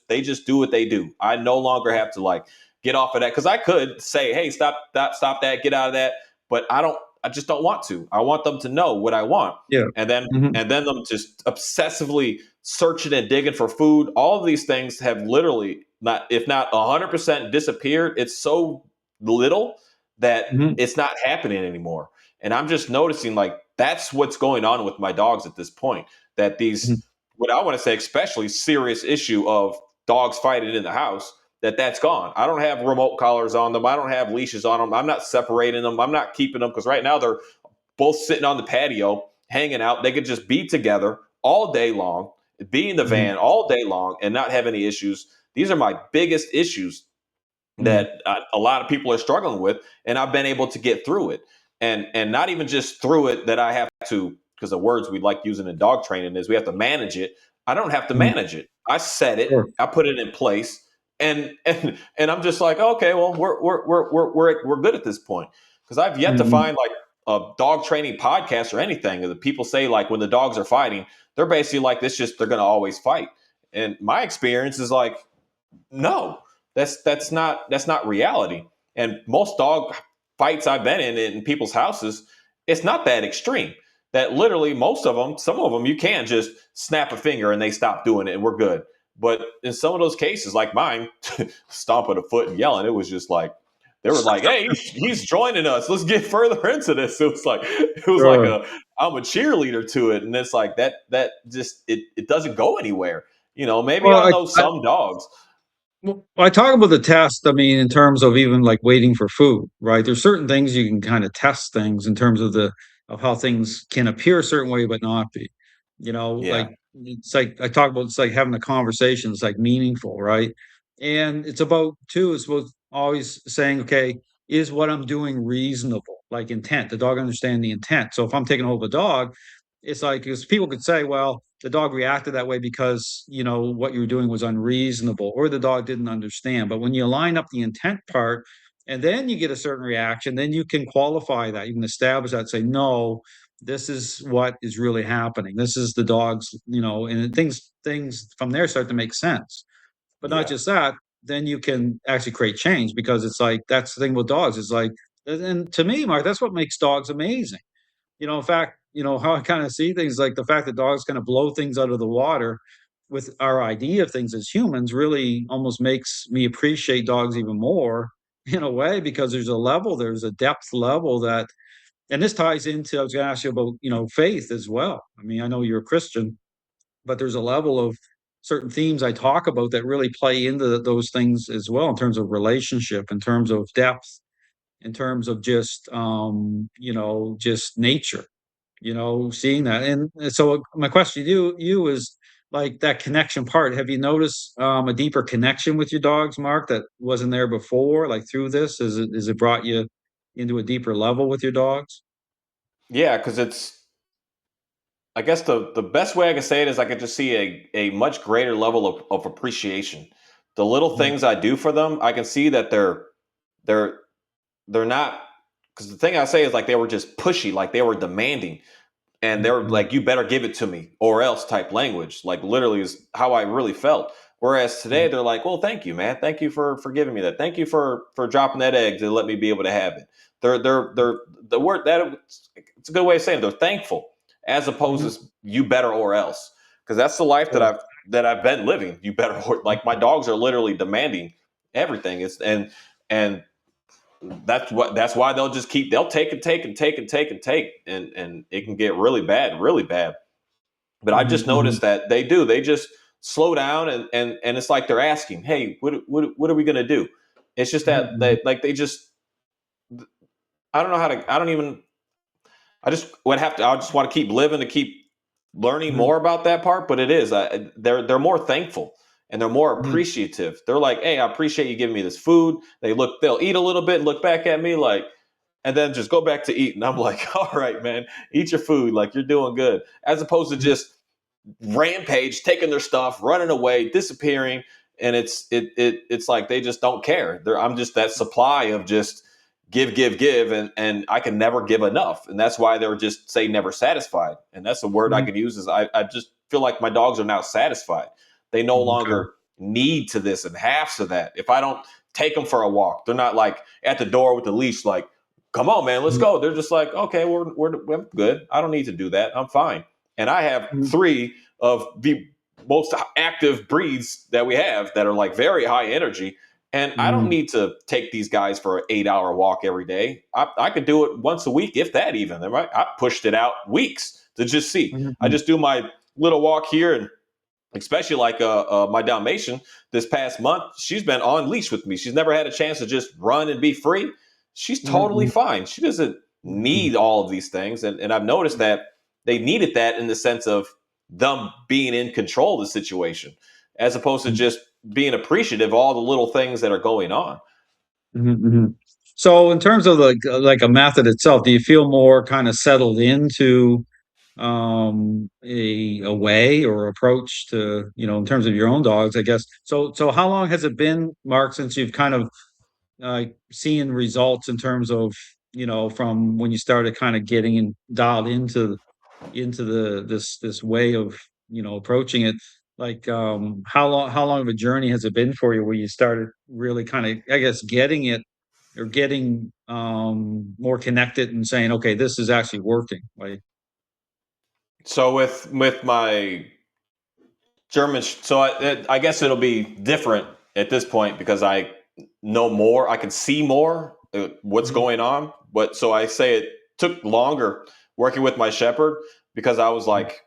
they just do what they do. I no longer have to like get off of that because I could say, hey, stop that, get out of that. But I just don't want to. I want them to know what I want. Yeah. Mhm. And then them just obsessively searching and digging for food. All of these things have literally not, if not 100% disappeared. It's so little that Mhm. it's not happening anymore. And I'm just noticing like that's what's going on with my dogs at this point. That Mhm. what I want to say, especially serious issue of dogs fighting in the house, that's gone. I don't have remote collars on them. I don't have leashes on them. I'm not separating them. I'm not keeping them, because right now they're both sitting on the patio, hanging out. They could just be together all day long, be in the Mhm. van all day long, and not have any issues. These are my biggest issues Mhm. that a lot of people are struggling with, and I've been able to get through it. And not even just through it that I have to, because the words we like using in dog training is we have to manage it. I don't have to Mhm. manage it. I set it. Sure. I put it in place, and I'm just like, okay, well, we're good at this point, because I've yet to Mhm. find like a dog training podcast or anything that people say like when the dogs are fighting, they're basically like this, just they're going to always fight. And my experience is like, no, that's not reality. And most dog fights I've been in people's houses, it's not that extreme. That literally most of them, some of them, you can just snap a finger and they stop doing it and we're good. But in some of those cases, like mine, stomping a foot and yelling, it was just like they were like, "Hey, he's joining us. Let's get further into this." It was like Sure. a I'm a cheerleader to it, and it's like that just it doesn't go anywhere. Maybe Well, on those some dogs. well, I talk about the test, I mean, in terms of even like waiting for food, right? There's certain things you can kind of test things in terms of of how things can appear a certain way but not be. Yeah, Like it's like I talk about, it's like having a conversation, it's like meaningful, right? And it's about too, it's about always saying, okay, is what I'm doing reasonable? Like intent. The dog understand the intent. So if I'm taking hold of a dog, it's like, because people could say, well, the dog reacted that way because, what you were doing was unreasonable, or the dog didn't understand. But when you line up the intent part and then you get a certain reaction, then you can qualify that. You can establish that, say, no, this is what is really happening. This is the dog's, and things from there start to make sense. But not yeah, just that, then you can actually create change, because it's like that's the thing with dogs. It's like, and to me, Mark, that's what makes dogs amazing. In fact, how I kind of see things, like the fact that dogs kind of blow things out of the water with our idea of things as humans really almost makes me appreciate dogs even more in a way, because there's a depth level that, and this ties into, I was going to ask you about, faith as well. I mean, I know you're a Christian, but there's a level of certain themes I talk about that really play into those things as well, in terms of relationship, in terms of depth, in terms of just, just nature, seeing that. And so my question to you is like that connection part. Have you noticed a deeper connection with your dogs, Mark, that wasn't there before? Like through this, is it brought you into a deeper level with your dogs? yeah. Because I guess the best way I can say it is I could just see a much greater level of appreciation. The little Mhm, things I do for them, I can see that they're they're not, because the thing I say is like they were just pushy, like they were demanding. And they were mhm, like, "You better give it to me or else," type language. Like literally is how I really felt. Whereas today mhm, they're like, "Well, thank you, man. Thank you for giving me that. Thank you for dropping that egg to let me be able to have it." They're the word that it's a good way of saying it, they're thankful, as opposed mhm. to you better or else, because that's the life that Sure. I've been living. You better or, like my dogs are literally demanding everything. And that's why they'll take and take and take and take and take, and it can get really bad. But I Mhm, just mhm, noticed that they just slow down, and it's like they're asking, hey, what are we gonna do? It's just mhm, that mhm, they just, I don't know how to, I don't even, I just want to keep living to keep learning mhm, more about that part. But it is, they're more thankful and they're more mhm, appreciative. They're like, hey, I appreciate you giving me this food. They'll eat a little bit and look back at me like, and then just go back to eating. I'm like, all right, man, eat your food. Like you're doing good, as opposed to mhm, just rampage, taking their stuff, running away, disappearing. And it's like they just don't care. I'm just that supply of just give, and I can never give enough. And that's why they're just say never satisfied. And that's the word I mhm. could use is I just feel like my dogs are now satisfied. They no Okay. longer need to this and have to that. If I don't take them for a walk, they're not like at the door with the leash, like, come on, man, let's Mhm, go. They're just like, okay, we're good. I don't need to do that. I'm fine. And I have mhm, three of the most active breeds that we have that are like very high energy. And I don't mhm, need to take these guys for an 8 hour walk every day. I could do it once a week, if that even. Right? I pushed it out weeks to just see. mhm, I mhm, just do my little walk here, especially like my Dalmatian this past month, she's been on leash with me. She's never had a chance to just run and be free. She's totally Mhm. fine. She doesn't Mhm. need all of these things. And I've noticed that they needed that in the sense of them being in control of the situation, as opposed to just being appreciative of all the little things that are going on. Mhm, mhm. So in terms of like a method itself, do you feel more kind of settled into a way or approach to, in terms of your own dogs, I guess. So how long has it been, Mark, since you've kind of seeing results in terms of, from when you started kind of getting dialed into this way of, approaching it? Like how long of a journey has it been for you where you started really kind of, I guess, getting it or getting more connected and saying, okay, this is actually working. Like, So with my German, so I guess it'll be different at this point because I know more. I can see more what's mhm, going on. But so I say it took longer working with my shepherd because I was like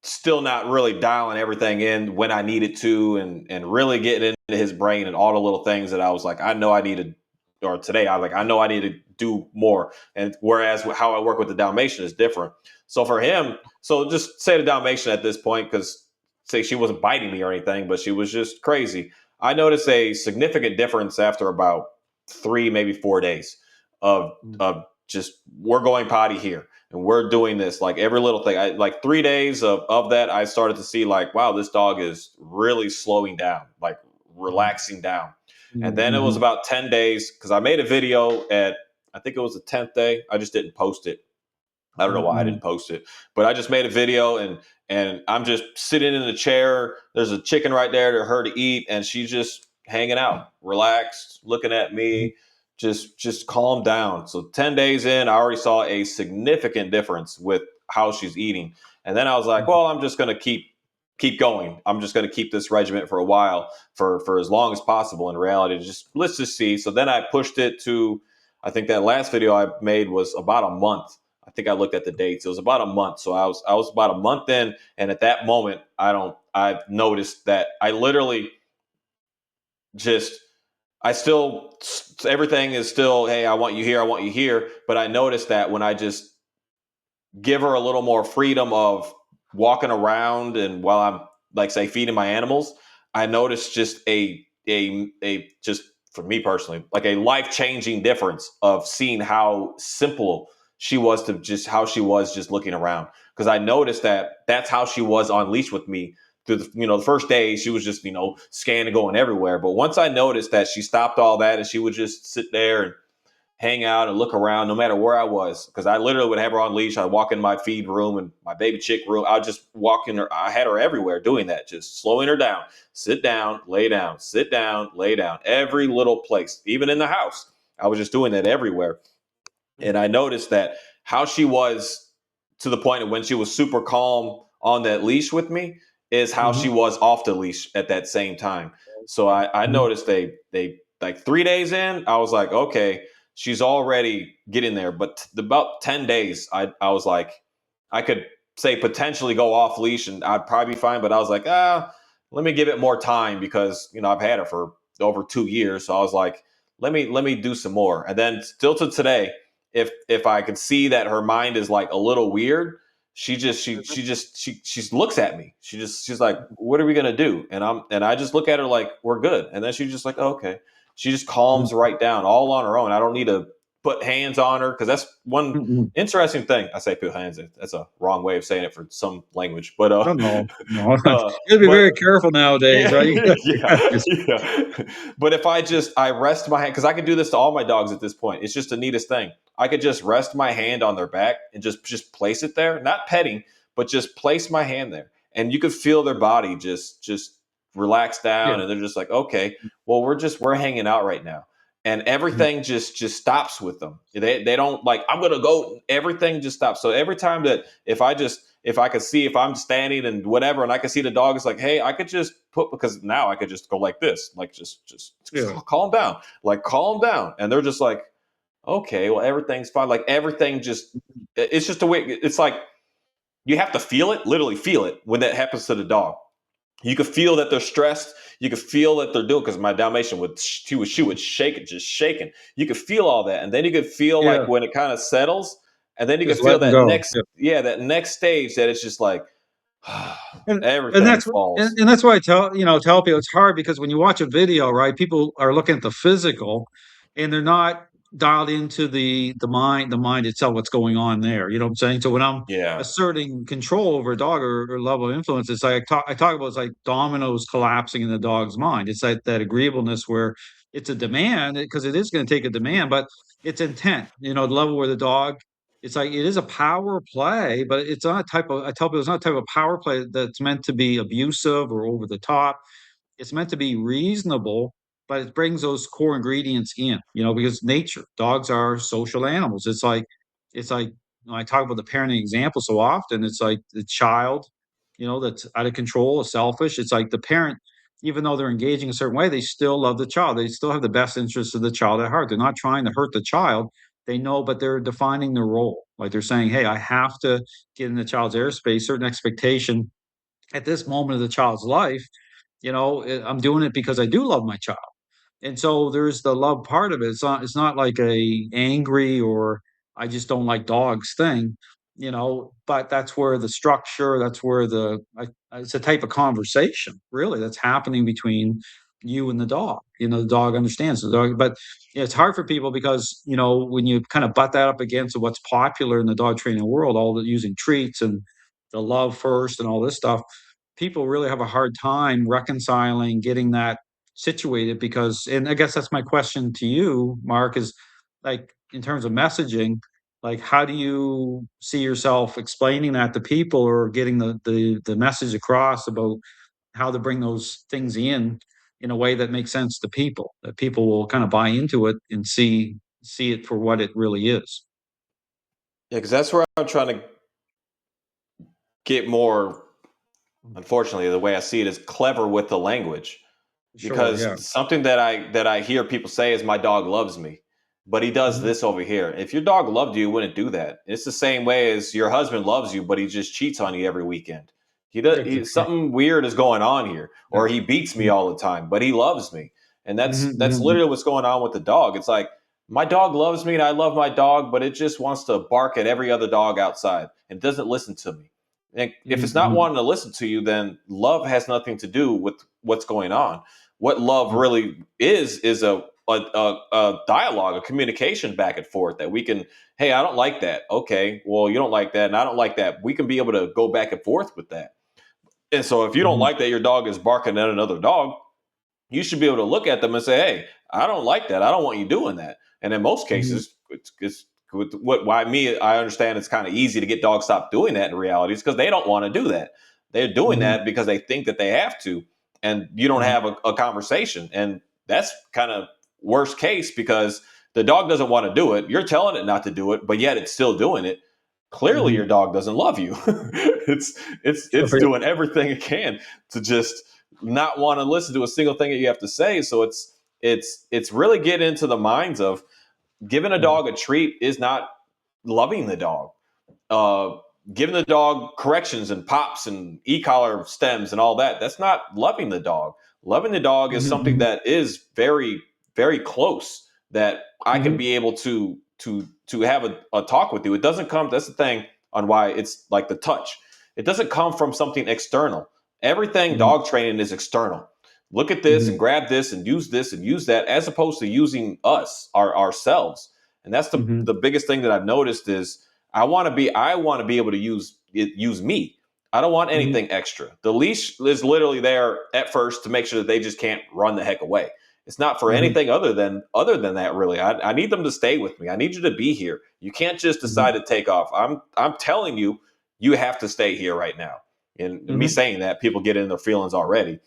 still not really dialing everything in when I needed to, and really getting into his brain and all the little things that I was like, I know I needed, or today I was like, I know I need to do more. And whereas how I work with the Dalmatian is different. So for him, so just say the Dalmatian at this point, because say she wasn't biting me or anything, but she was just crazy. I noticed a significant difference after about 3, maybe 4 days of mhm, just we're going potty here and we're doing this, like every little thing. I like 3 days of that. I started to see like, wow, this dog is really slowing down, like relaxing down. And then it was mhm, about 10 days because I made a video at, I think it was the 10th day. I just didn't post it. I don't know why I mhm, didn't post it, but I just made a video, and I'm just sitting in a chair. There's a chicken right there to her to eat, and she's just hanging out, relaxed, looking at mhm, me, just calm down. So 10 days in, I already saw a significant difference with how she's eating. And then I was like, mhm, well, I'm just gonna keep going. I'm just gonna keep this regiment for a while, for as long as possible. In reality, just let's just see. So then I pushed it to, I think that last video I made was about a month. I think I looked at the dates. It was about a month. So I was about a month in, and at that moment, I noticed that I literally just I still, everything is still, hey, I want you here, I want you here. But I noticed that when I just give her a little more freedom of walking around and while I'm like say feeding my animals, I noticed just a just for me personally, like a life-changing difference of seeing how simple she was to just how she was just looking around. Because I noticed that that's how she was on leash with me through the first day. She was just scanning, going everywhere. But once I noticed that she stopped all that and she would just sit there and hang out and look around no matter where I was. Because I literally would have her on leash. I'd walk in my feed room and my baby chick room. I'd just walk in her. I had her everywhere doing that, just slowing her down. Sit down, lay down, sit down, lay down. Every little place, even in the house. I was just doing that everywhere. And I noticed that how she was to the point of when she was super calm on that leash with me is how she mhm, was off the leash at that same time. So I mhm, noticed they like 3 days in, I was like, okay, she's already getting there. But about 10 days, I was like, I could say potentially go off leash and I'd probably be fine. But I was like, let me give it more time because I've had her for over 2 years. So I was like, let me do some more. And then still to today, if I could see that her mind is like a little weird, she looks at me. She's like, "What are we gonna do?" And I just look at her like, "We're good." And then she's just like, oh, "Okay." She just calms mhm, right down, all on her own. I don't need to put hands on her because that's one mhm. interesting thing. I say put hands. That's a wrong way of saying it for some language, but No, no, no. uh, You gotta be but very careful nowadays, yeah, right? yeah, Just yeah. But if I rest my hand, because I could do this to all my dogs at this point. It's just the neatest thing. I could just rest my hand on their back and just place it there, not petting, but just place my hand there, and you could feel their body just relax down, yeah. and they're just like, okay, well, we're hanging out right now, and Mhm, everything just stops with them. They don't like I'm gonna go. Everything just stops. So every time that if I could see if I'm standing and whatever, and I could see the dog, it's like, hey, I could just put because now I could just go like this, like just yeah. calm down, like calm down, and they're just like, okay, well everything's fine, like everything just it's just a way. It's like you have to feel it, literally feel it when that happens to the dog. You could feel that they're stressed. You could feel that they're doing, because my Dalmatian she would shake it, just shaking. You could feel all that, and then you could feel like Yeah, when it kind of settles, and then you could just feel letting that go. next, Yeah. yeah, that next stage that it's just like And and everything that's falls. and that's why I tell people it's hard because when you watch a video, right, people are looking at the physical and they're not dialed into the mind itself, what's going on there. You know what I'm saying? So when I'm Yeah, asserting control over a dog or level of influence, it's like I talk about it's like dominoes collapsing in the dog's mind. It's like that agreeableness where it's a demand because it is going to take a demand, but it's intent, the level where the dog it's like it is a power play, but it's not a type of I tell people it's not a type of power play that's meant to be abusive or over the top. It's meant to be reasonable, but it brings those core ingredients in, because nature, dogs are social animals. It's like I talk about the parenting example so often. It's like the child, that's out of control, selfish. It's like the parent, even though they're engaging a certain way, they still love the child. They still have the best interests of the child at heart. They're not trying to hurt the child. They know, but they're defining their role. Like they're saying, hey, I have to get in the child's airspace, certain expectation at this moment of the child's life. I'm doing it because I do love my child. And so there's the love part of it. It's not like a angry or I just don't like dogs thing, but that's where the structure, that's where it's a type of conversation really that's happening between you and the dog. The dog understands the dog, but it's hard for people because, when you kind of butt that up against what's popular in the dog training world, all the using treats and the love first and all this stuff, people really have a hard time reconciling getting that situated because and I guess that's my question to you, Mark, is like in terms of messaging, like how do you see yourself explaining that to people or getting the message across about how to bring those things in a way that makes sense to people, that people will kind of buy into it and see it for what it really is. yeah, because that's where I'm trying to get more. Unfortunately, the way I see it is clever with the language, Sure, because yeah. something that I hear people say is my dog loves me, but he does Mhm, this over here. If your dog loved you, he wouldn't do that. It's the same way as your husband loves you, but he just cheats on you every weekend. Something weird is going on here, yeah. or he beats me all the time, but he loves me, and Mhm, that's mhm, literally what's going on with the dog. It's like my dog loves me and I love my dog, but it just wants to bark at every other dog outside and doesn't listen to me. And if mhm, it's not mhm, wanting to listen to you, then love has nothing to do with what's going on. What love mhm, really is a dialogue, a communication back and forth that we can. Hey, I don't like that. Okay, well, you don't like that, and I don't like that. We can be able to go back and forth with that. And so, if you don't mhm, like that, your dog is barking at another dog, you should be able to look at them and say, "Hey, I don't like that. I don't want you doing that." And in most mhm, cases, it's with what why me I understand it's kind of easy to get dogs stop doing that in reality is because they don't want to do that. They're doing mhm, that because they think that they have to, and you don't mhm, have a conversation, and that's kind of worst case because the dog doesn't want to do it. You're telling it not to do it, but yet it's still doing it. Clearly, your mhm. dog doesn't love you. It's Sure, doing everything it can to just not want to listen to a single thing that you have to say. So it's really getting into the minds of giving a yeah. dog a treat is not loving the dog. Uh, Giving the dog corrections and pops and e-collar stems and all that, that's not loving the dog. Loving the dog is Mhm, something mhm, that is very, very close that I can mhm, be able to have a talk with you. It doesn't come, that's the thing on why it's like the touch. It doesn't come from something external. Everything mhm, dog training is external. Look at this and mhm, grab this and use that, as opposed to using us, ourselves. And that's mhm, the biggest thing that I've noticed is I want to be able to use me. I don't want mhm, anything extra. The leash is literally there at first to make sure that they just can't run the heck away. It's not for mhm, anything other than that really. I need them to stay with me. I need you to be here. You can't just decide mhm, to take off. I'm telling you, you have to stay here right now. And me mhm. saying that, people get in their feelings already.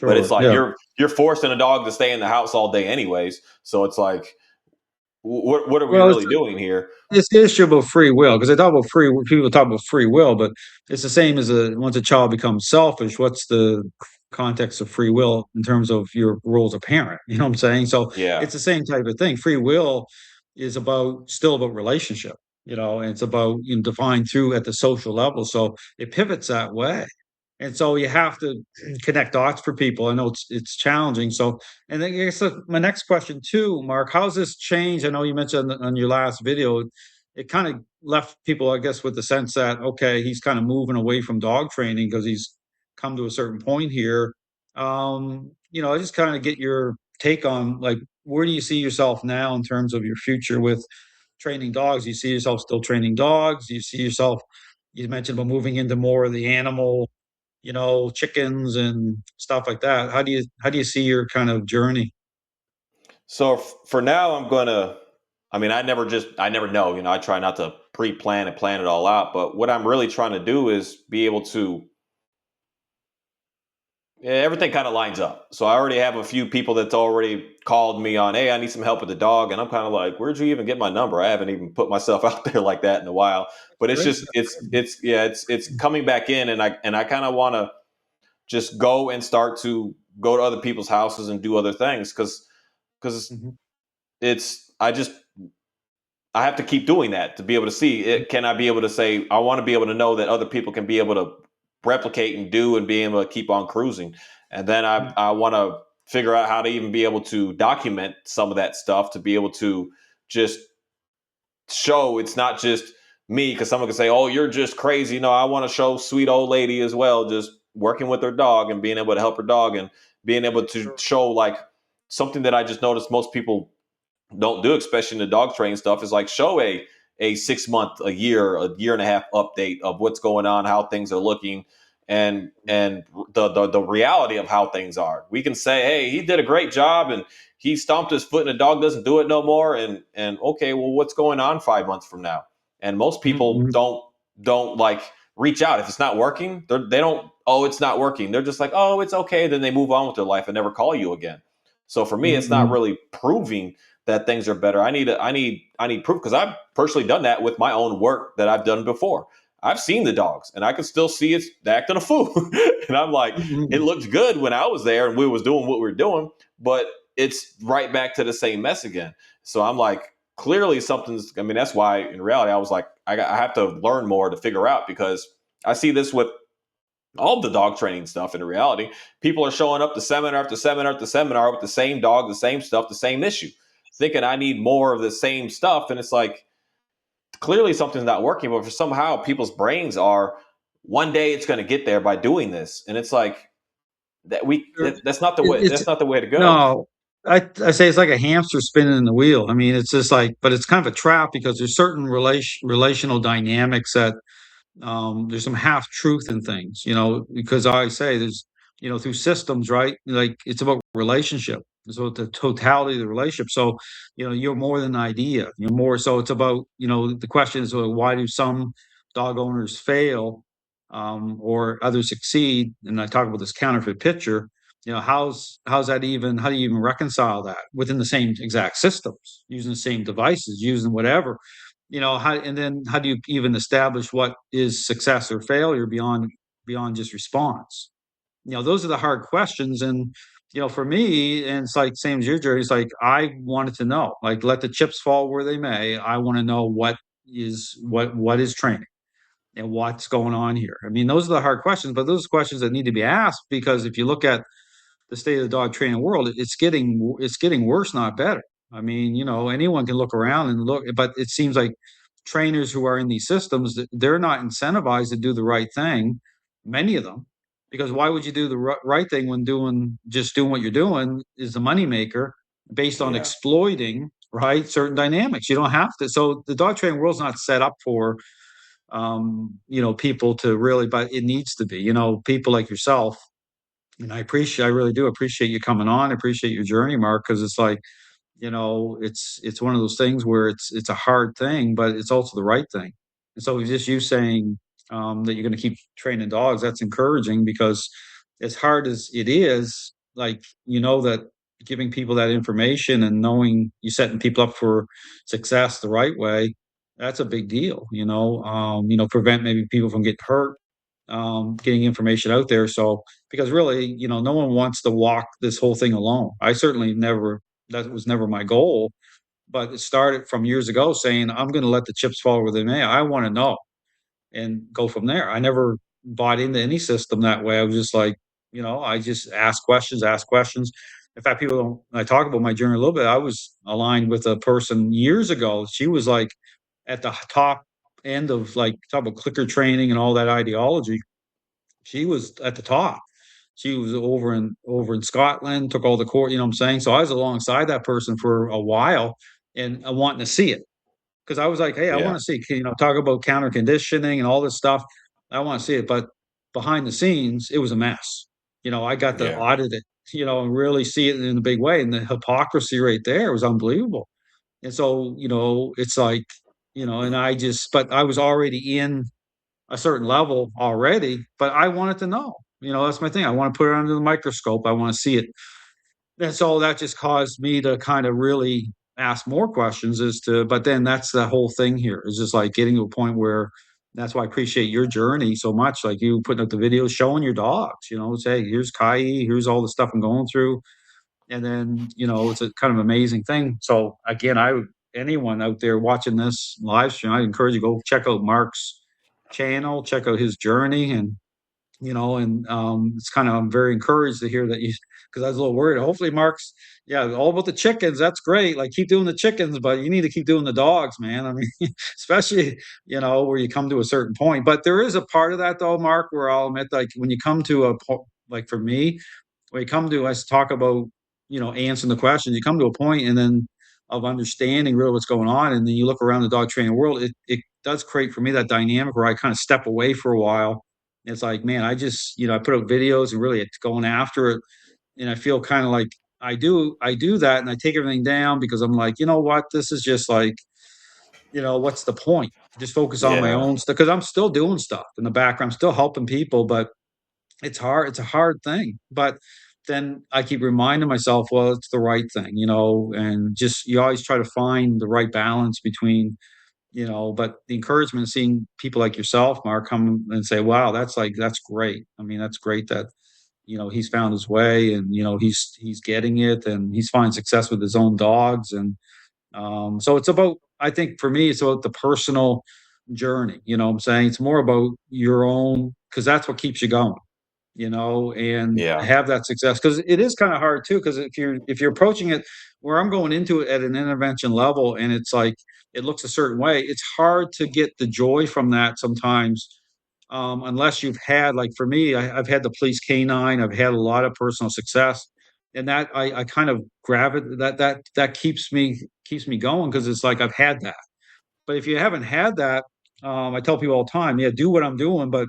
But it's Sure, like yeah. you're forcing a dog to stay in the house all day anyways. So it's like, what are we Well, it's really doing here? it's the issue about free will because they talk about people talk about free will, but it's the same as once a child becomes selfish, what's the context of free will in terms of your role as a parent? You know what I'm saying? So Yeah. it's the same type of thing. Free will is still about relationship. and it's about defined through at the social level. So it pivots that way. And so you have to connect dots for people. I know it's challenging. So, and then I guess my next question too, Mark, how's this changed? I know you mentioned on your last video, it kind of left people, I guess, with the sense that okay, he's kind of moving away from dog training because he's come to a certain point here. I just kind of get your take on like where do you see yourself now in terms of your future with training dogs? You see yourself still training dogs? You see yourself, you mentioned about moving into more of the animal, chickens and stuff like that. How do you see your kind of journey? So for now, I'm gonna. I mean, I never know. I try not to pre-plan and plan it all out. But what I'm really trying to do is be able to. Yeah, everything kind of lines up. So I already have a few people that's already called me on, hey, I need some help with the dog, and I'm kind of like, where'd you even get my number? I haven't even put myself out there like that in a while. But it's Great. just it's coming back in, and I kind of want to just go and start to go to other people's houses and do other things because Mhm. it's I have to keep doing that to be able to see it. Can I be able to say, I want to be able to know that other people can be able to replicate and do and be able to keep on cruising. And then I want to figure out how to even be able to document some of that stuff to be able to just show it's not just me because someone can say, oh, you're just crazy. No, I want to show sweet old lady as well, just working with her dog and being able to help her dog and being able to Sure. show like something that I just noticed most people don't do, especially in the dog training stuff, is like show a 6 month, a year and a half update of what's going on, how things are looking, and the reality of how things are. We can say, hey, he did a great job and he stomped his foot and the dog doesn't do it no more. And okay, well, what's going on 5 months from now? And most people Mhm. don't like reach out if it's not working. They don't. Oh, it's not working. They're just like, oh, it's okay. Then they move on with their life and never call you again. So for me, it's not Mhm. really proving that things are better. I need proof because I've personally done that with my own work that I've done before. I've seen the dogs and I can still see it's acting a fool. And I'm like, it Mhm. looked good when I was there and we was doing what we were doing, but it's right back to the same mess again. So I'm like, clearly something's, I mean, that's why in reality, I was like, I have to learn more to figure out because I see this with all the dog training stuff in reality. People are showing up to seminar after seminar after seminar with the same dog, the same stuff, the same issue, thinking I need more of the same stuff. And it's like, clearly something's not working, but for somehow people's brains are one day it's going to get there by doing this. And it's like Sure. that's not the way, It's that's not the way to go. no, I say it's like a hamster spinning in the wheel. I mean, it's just like, but it's kind of a trap because there's certain relational dynamics that there's some half truth in things, because I say there's, through systems, right? Like it's about relationship. So the totality of the relationship. So, you're more than an idea. You're more. So it's about, the question is, well, why do some dog owners fail, or others succeed? And I talk about this counterfeit picture. How's that even? How do you even reconcile that within the same exact systems, using the same devices, using whatever? And then how do you even establish what is success or failure beyond just response? Those are the hard questions. And for me, and it's like same as your journey, it's like I wanted to know, like, let the chips fall where they may. I want to know what is training and what's going on here. I mean, those are the hard questions, but those are questions that need to be asked, because if you look at the state of the dog training world, it's getting worse, not better. I mean, anyone can look around and look, but it seems like trainers who are in these systems, they're not incentivized to do the right thing. Many of them, because why would you do the right thing when doing what you're doing is the moneymaker based on Yeah. exploiting, right, certain dynamics. You don't have to. So the dog training world's not set up for people to really, but it needs to be. People like yourself, and I really do appreciate you coming on. I appreciate your journey, Mark, because it's like, it's one of those things where it's a hard thing, but it's also the right thing. And so just you saying that you're going to keep training dogs, that's encouraging, because as hard as it is, like, that giving people that information and knowing you're setting people up for success the right way, that's a big deal. Prevent maybe people from getting hurt, getting information out there. So, because really, no one wants to walk this whole thing alone. I certainly never, that was never my goal. but it started from years ago saying, I'm going to let the chips fall where they may. I want to know and go from there. I never bought into any system that way. I was just like, I just ask questions, ask questions. In fact, people don't, I talk about my journey a little bit. I was aligned with a person years ago. She was like at the top end of like talk about clicker training and all that ideology. She was at the top. She was over in Scotland, took all the court, you know what I'm saying? So I was alongside that person for a while and wanting to see it. Because I was like, hey, I Yeah. want to see, talk about counter conditioning and all this stuff. I want to see it. But behind the scenes, it was a mess. I got to Yeah. audit it, and really see it in a big way. And the hypocrisy right there was unbelievable. And so, it's like, but I was already in a certain level already, but I wanted to know. That's my thing. I want to put it under the microscope. I want to see it. And so that just caused me to kind of really ask more questions but then that's the whole thing here is just like getting to a point where that's why I appreciate your journey so much. Like you putting up the videos, showing your dogs, say, here's Kai, here's all the stuff I'm going through. And then, it's a kind of amazing thing. So again, anyone out there watching this live stream, I encourage you go check out Mark's channel, check out his journey, and it's kind of, I'm very encouraged to hear that because I was a little worried. Hopefully, Mark's, yeah, all about the chickens. That's great. Like, keep doing the chickens, but you need to keep doing the dogs, man. I mean, especially, where you come to a certain point. But there is a part of that, though, Mark, where I'll admit, like, when you come to like for me, when you come to us talk about, answering the questions, you come to a point and then of understanding really what's going on. And then you look around the dog training world, it does create for me that dynamic where I kind of step away for a while. It's like, man, I just, I put up videos and really it's going after it. And I feel kind of like I do that and I take everything down because I'm like, you know what? This is just like, what's the point? Just focus on my Yeah. own stuff because I'm still doing stuff in the background. I'm still helping people, but it's hard. It's a hard thing. But then I keep reminding myself, well, it's the right thing, and just you always try to find the right balance between but the encouragement of seeing people like yourself, Mark, come and say, wow, that's great. I mean, that's great that, he's found his way and, he's getting it and he's finding success with his own dogs. And so it's about, I think for me, it's about the personal journey. You know what I'm saying? It's more about your own, because that's what keeps you going, and Yeah. have that success. Because it is kind of hard too, because if you're approaching it where I'm going into it at an intervention level and it's like it looks a certain way, it's hard to get the joy from that sometimes. Unless you've had, like for me, I've had the police canine, I've had a lot of personal success, and that I kind of gravitate that keeps me going because it's like I've had that. But if you haven't had that, I tell people all the time, yeah, do what I'm doing, but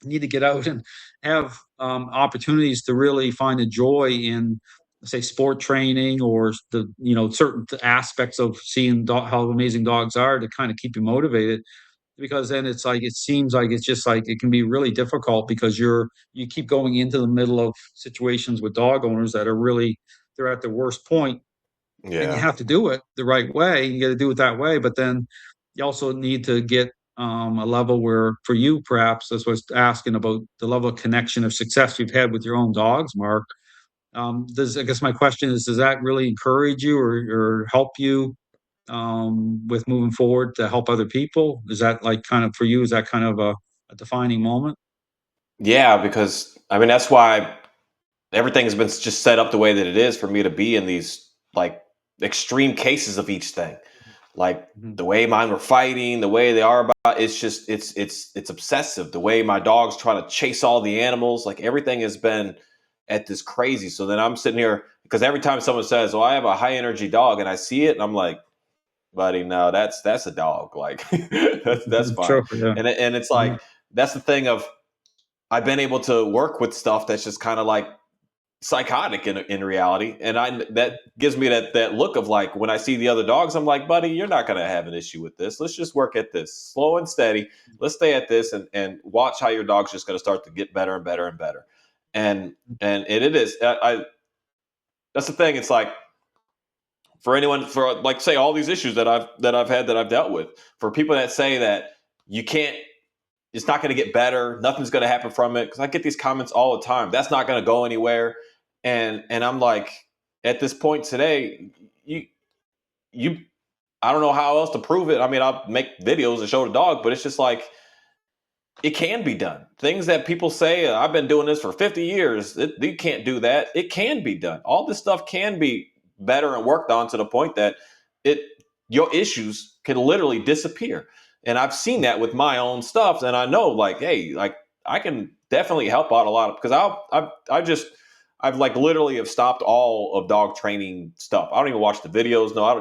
you need to get out and have opportunities to really find a joy in, say, sport training or the certain aspects of seeing how amazing dogs are to kind of keep you motivated. Because then it's like it seems like it's just like it can be really difficult because you keep going into the middle of situations with dog owners that are really they're at their worst point, and you Yeah. have to do it the right way. You got to do it that way, but then you also need to get a level where, for you, perhaps that's what I was asking about the level of connection of success you've had with your own dogs, Mark. I guess my question is, does that really encourage you or help you with moving forward to help other people? Is that like kind of for you? Is that kind of a defining moment? Yeah, because I mean that's why everything has been just set up the way that it is for me to be in these like extreme cases of each thing. Like Mhm. the way mine were fighting, the way they are about it's just it's obsessive. The way my dog's trying to chase all the animals, like everything has been at this crazy. So then I'm sitting here because every time someone says, "Oh, I have a high energy dog," and I see it, and I'm like, "Buddy, no, that's a dog. Like that's fine." Sure. Yeah. And it's Mhm. like that's the thing of I've been able to work with stuff that's just kind of like psychotic in reality, and I that gives me that look of like when I see the other dogs, I'm like, buddy, you're not going to have an issue with this. Let's just work at this slow and steady. Let's stay at this and watch how your dog's just going to start to get better and better and better. And it is that's the thing. It's like for anyone for like say all these issues that I've had that I've dealt with for people that say that you can't it's not going to get better. Nothing's going to happen from it. Because I get these comments all the time. That's not going to go anywhere. And I'm like, at this point today, you you, I don't know how else to prove it. I mean, I'll make videos and show the dog, but it's just like, it can be done. Things that people say, I've been doing this for 50 years. You can't do that. It can be done. All this stuff can be better and worked on to the point that it your issues can literally disappear. And I've seen that with my own stuff. And I know, like, hey, like, I can definitely help out a lot of, because I've like literally have stopped all of dog training stuff. I don't even watch the videos. No, I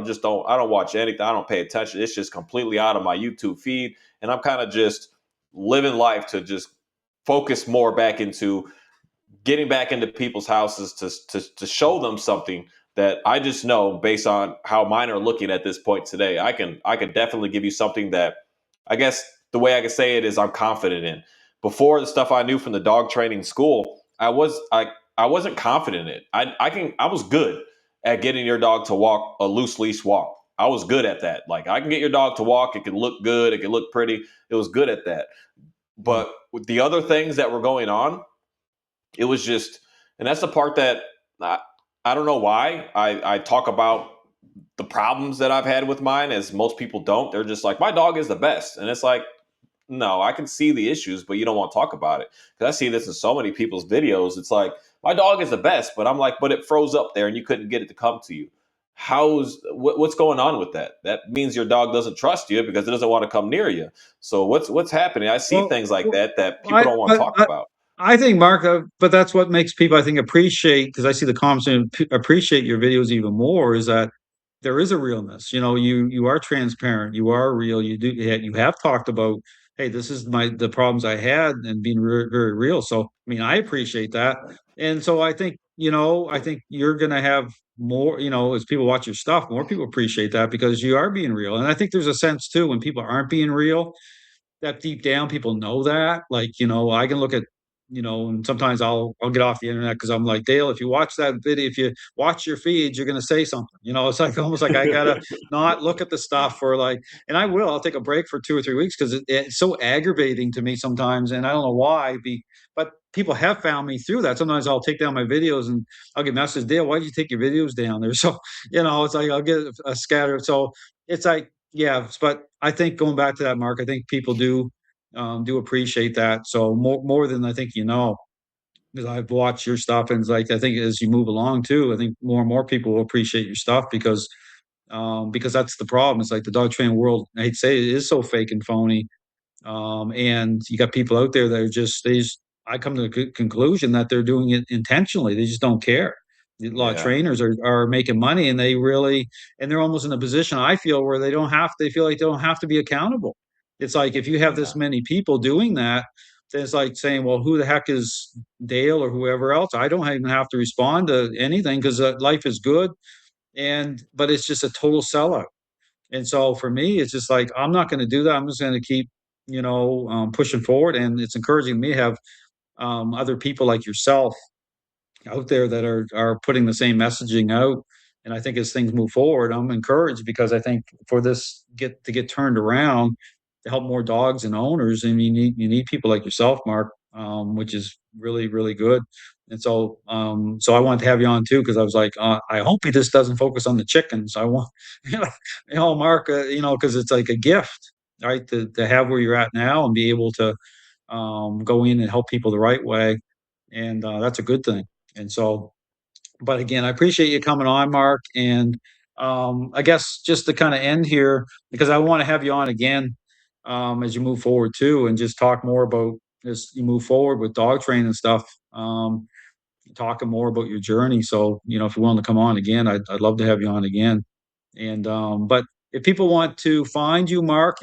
don't watch anything. I don't pay attention. It's just completely out of my YouTube feed. And I'm kind of just living life to just focus more back into getting back into people's houses to show them something that I just know, based on how mine are looking at this point today, I could definitely give you something that, I guess the way I can say it is, I'm confident in. Before, the stuff I knew from the dog training school, I wasn't confident in it. I was good at getting your dog to walk a loose leash walk. I was good at that. Like, I can get your dog to walk. It can look good. It can look pretty. It was good at that. But with the other things that were going on, it was just, and that's the part that I don't know why I talk about the problems that I've had with mine, as most people don't. They're just like, my dog is the best. And it's like, no, I can see the issues, but you don't want to talk about it. Because I see this in so many people's videos. It's like, my dog is the best, but I'm like, but it froze up there and you couldn't get it to come to you. What's going on with that? That means your dog doesn't trust you because it doesn't want to come near you. So what's happening? I see Well, things like that people I, don't want to but talk about. I think, Mark, but that's what makes people, I think, appreciate, because I see the comments and appreciate your videos even more, is that there is a realness. You are transparent, you are real. You have talked about, hey, this is the problems I had, and being very real. So, I mean, I appreciate that, and so I think you're gonna have more. As people watch your stuff, more people appreciate that because you are being real. And I think there's a sense too when people aren't being real, that deep down people know that. Like, I can look at, and sometimes I'll get off the internet because I'm like, Dale, if you watch that video, if you watch your feeds, you're gonna say something. It's like almost like I gotta not look at the stuff for like, and I'll take a break for 2 or 3 weeks because it's so aggravating to me sometimes, and I don't know why. But people have found me through that. Sometimes I'll take down my videos and I'll get messages, Dale, why did you take your videos down there? So, it's like I'll get a scatter. So it's like, yeah, but I think going back to that, Mark, I think people do appreciate that. So more than I think, because I've watched your stuff, and it's like I think as you move along too, I think more and more people will appreciate your stuff because that's the problem. It's like the dog training world, I hate to say it, is so fake and phony. And you got people out there that are I come to the conclusion that they're doing it intentionally. They just don't care. A lot of Yeah, trainers are making money, and they're almost in a position, I feel, where they feel like they don't have to be accountable. It's like, if you have this yeah, many people doing that, then it's like saying, well, who the heck is Dale or whoever else? I don't even have to respond to anything because life is good. But it's just a total sellout. And so for me, it's just like, I'm not going to do that. I'm just going to keep, pushing forward. And it's encouraging me to have other people like yourself out there that are putting the same messaging out. And I think as things move forward, I'm encouraged because I think for this get turned around to help more dogs and owners, and you need people like yourself, Mark, which is really really good. And so I wanted to have you on too because I was like, I hope he just doesn't focus on the chickens. I want, Mark, because it's like a gift, right, to have where you're at now and be able to go in and help people the right way, and that's a good thing. And so, but again, I appreciate you coming on, Mark. And I guess just to kind of end here, because I want to have you on again as you move forward too, and just talk more about as you move forward with dog training and stuff. Talking more about your journey. So, if you're willing to come on again, I'd love to have you on again. And but if people want to find you, Mark,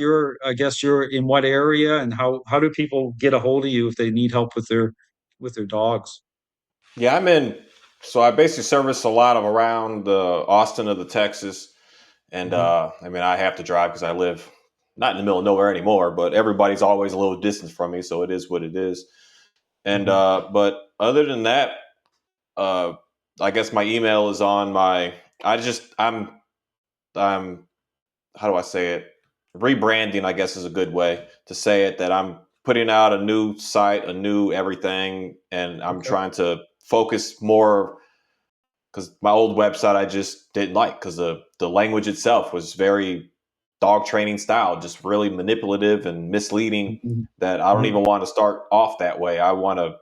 I guess you're in what area, and how do people get a hold of you if they need help with their dogs? yeah. So I basically service a lot of around Austin of the Texas, and Mhm. I mean, I have to drive because I live not in the middle of nowhere anymore, but everybody's always a little distance from me, so it is what it is. And Mhm. but other than that, uh, I guess my email is on my. I'm how do I say it? Rebranding, I guess, is a good way to say it. That I'm putting out a new site, a new everything, and I'm Okay. trying to focus more because my old website I just didn't like because the language itself was very dog training style, just really manipulative and misleading, Mhm. that I don't Mhm. even want to start off that way. I want to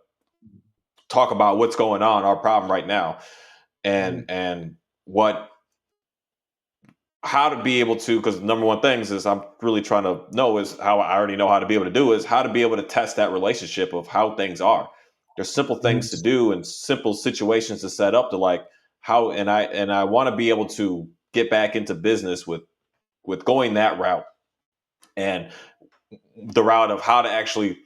talk about what's going on, our problem right now, Mhm. and what how to be able to, because the number one things is I'm really trying to know is how I already know how to be able to do is how to be able to test that relationship of how things are. There's simple things to Yes. do and simple situations to set up to like how, and I want to be able to get back into business with going that route, and the route of how to actually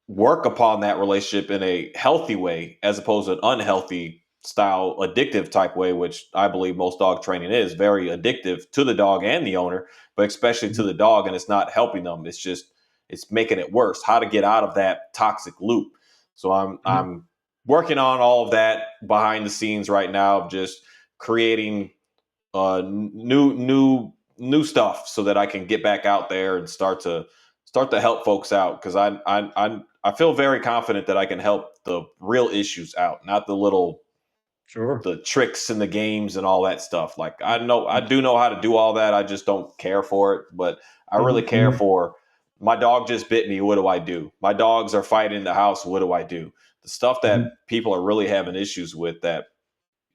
work upon that relationship in a healthy way as opposed to an unhealthy style addictive type way, which I believe most dog training is very addictive to the dog and the owner, but especially to Mhm. the dog, and it's not helping them, it's making it worse, how to get out of that toxic loop. So i'm Mhm. i'm working on all of that behind the scenes right now, just creating new stuff so that I can get back out there and start to help folks out, because I feel very confident that I can help the real issues out, not the little Sure. the tricks and the games and all that stuff. Like I do know how to do all that. I just don't care for it, but I really Mhm. care Mhm. for my dog just bit me. What do I do? My dogs are fighting in the house. What do I do? The stuff that Mhm. people are really having issues with, that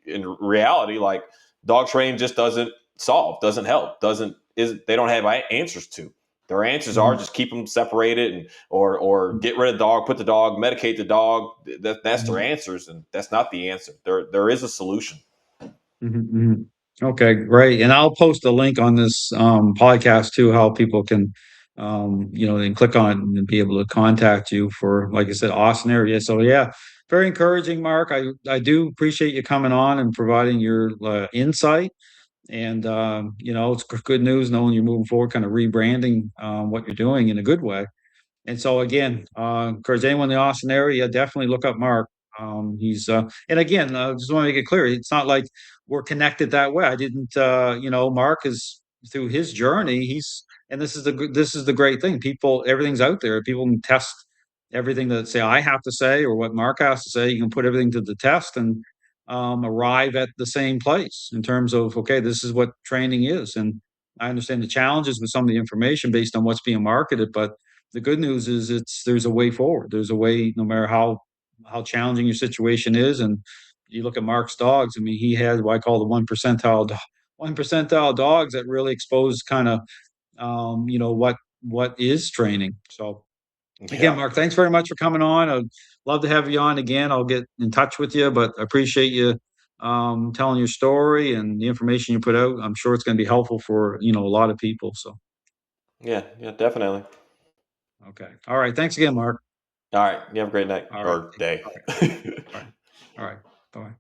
in reality, like dog training just doesn't solve, doesn't help, doesn't is they don't have answers to. Their answers are Mhm. just keep them separated, and or Mhm. get rid of the dog, put the dog, medicate the dog. That's their Mhm. answers, and that's not the answer. There is a solution. Mhm. Mhm. Okay, great. And I'll post a link on this podcast too, how people can, and click on it and be able to contact you for, like I said, Austin area. So yeah, very encouraging, Mark. I do appreciate you coming on and providing your insight. And it's good news knowing you're moving forward, kind of rebranding what you're doing in a good way. And so again, encourage anyone in the Austin area, definitely look up Mark. He's and again, just want to make it clear, it's not like we're connected that way. I didn't, Mark is through his journey. He's and this is the great thing. People, everything's out there. People can test everything that say I have to say or what Mark has to say. You can put everything to the test and arrive at the same place in terms of okay, this is what training is. And I understand the challenges with some of the information based on what's being marketed, but the good news is there's a way forward. There's a way, no matter how challenging your situation is. And you look at Mark's dogs. I mean, he had what I call the 1 percentile dogs that really expose kind of what is training. So again, Yeah, Mark, thanks very much for coming on. I'd love to have you on again. I'll get in touch with you, but I appreciate you telling your story and the information you put out. I'm sure it's going to be helpful for a lot of people. So yeah, definitely. okay, all right. Thanks again, Mark. All right, you have a great night All right. or day. All right. All right. All right. Bye.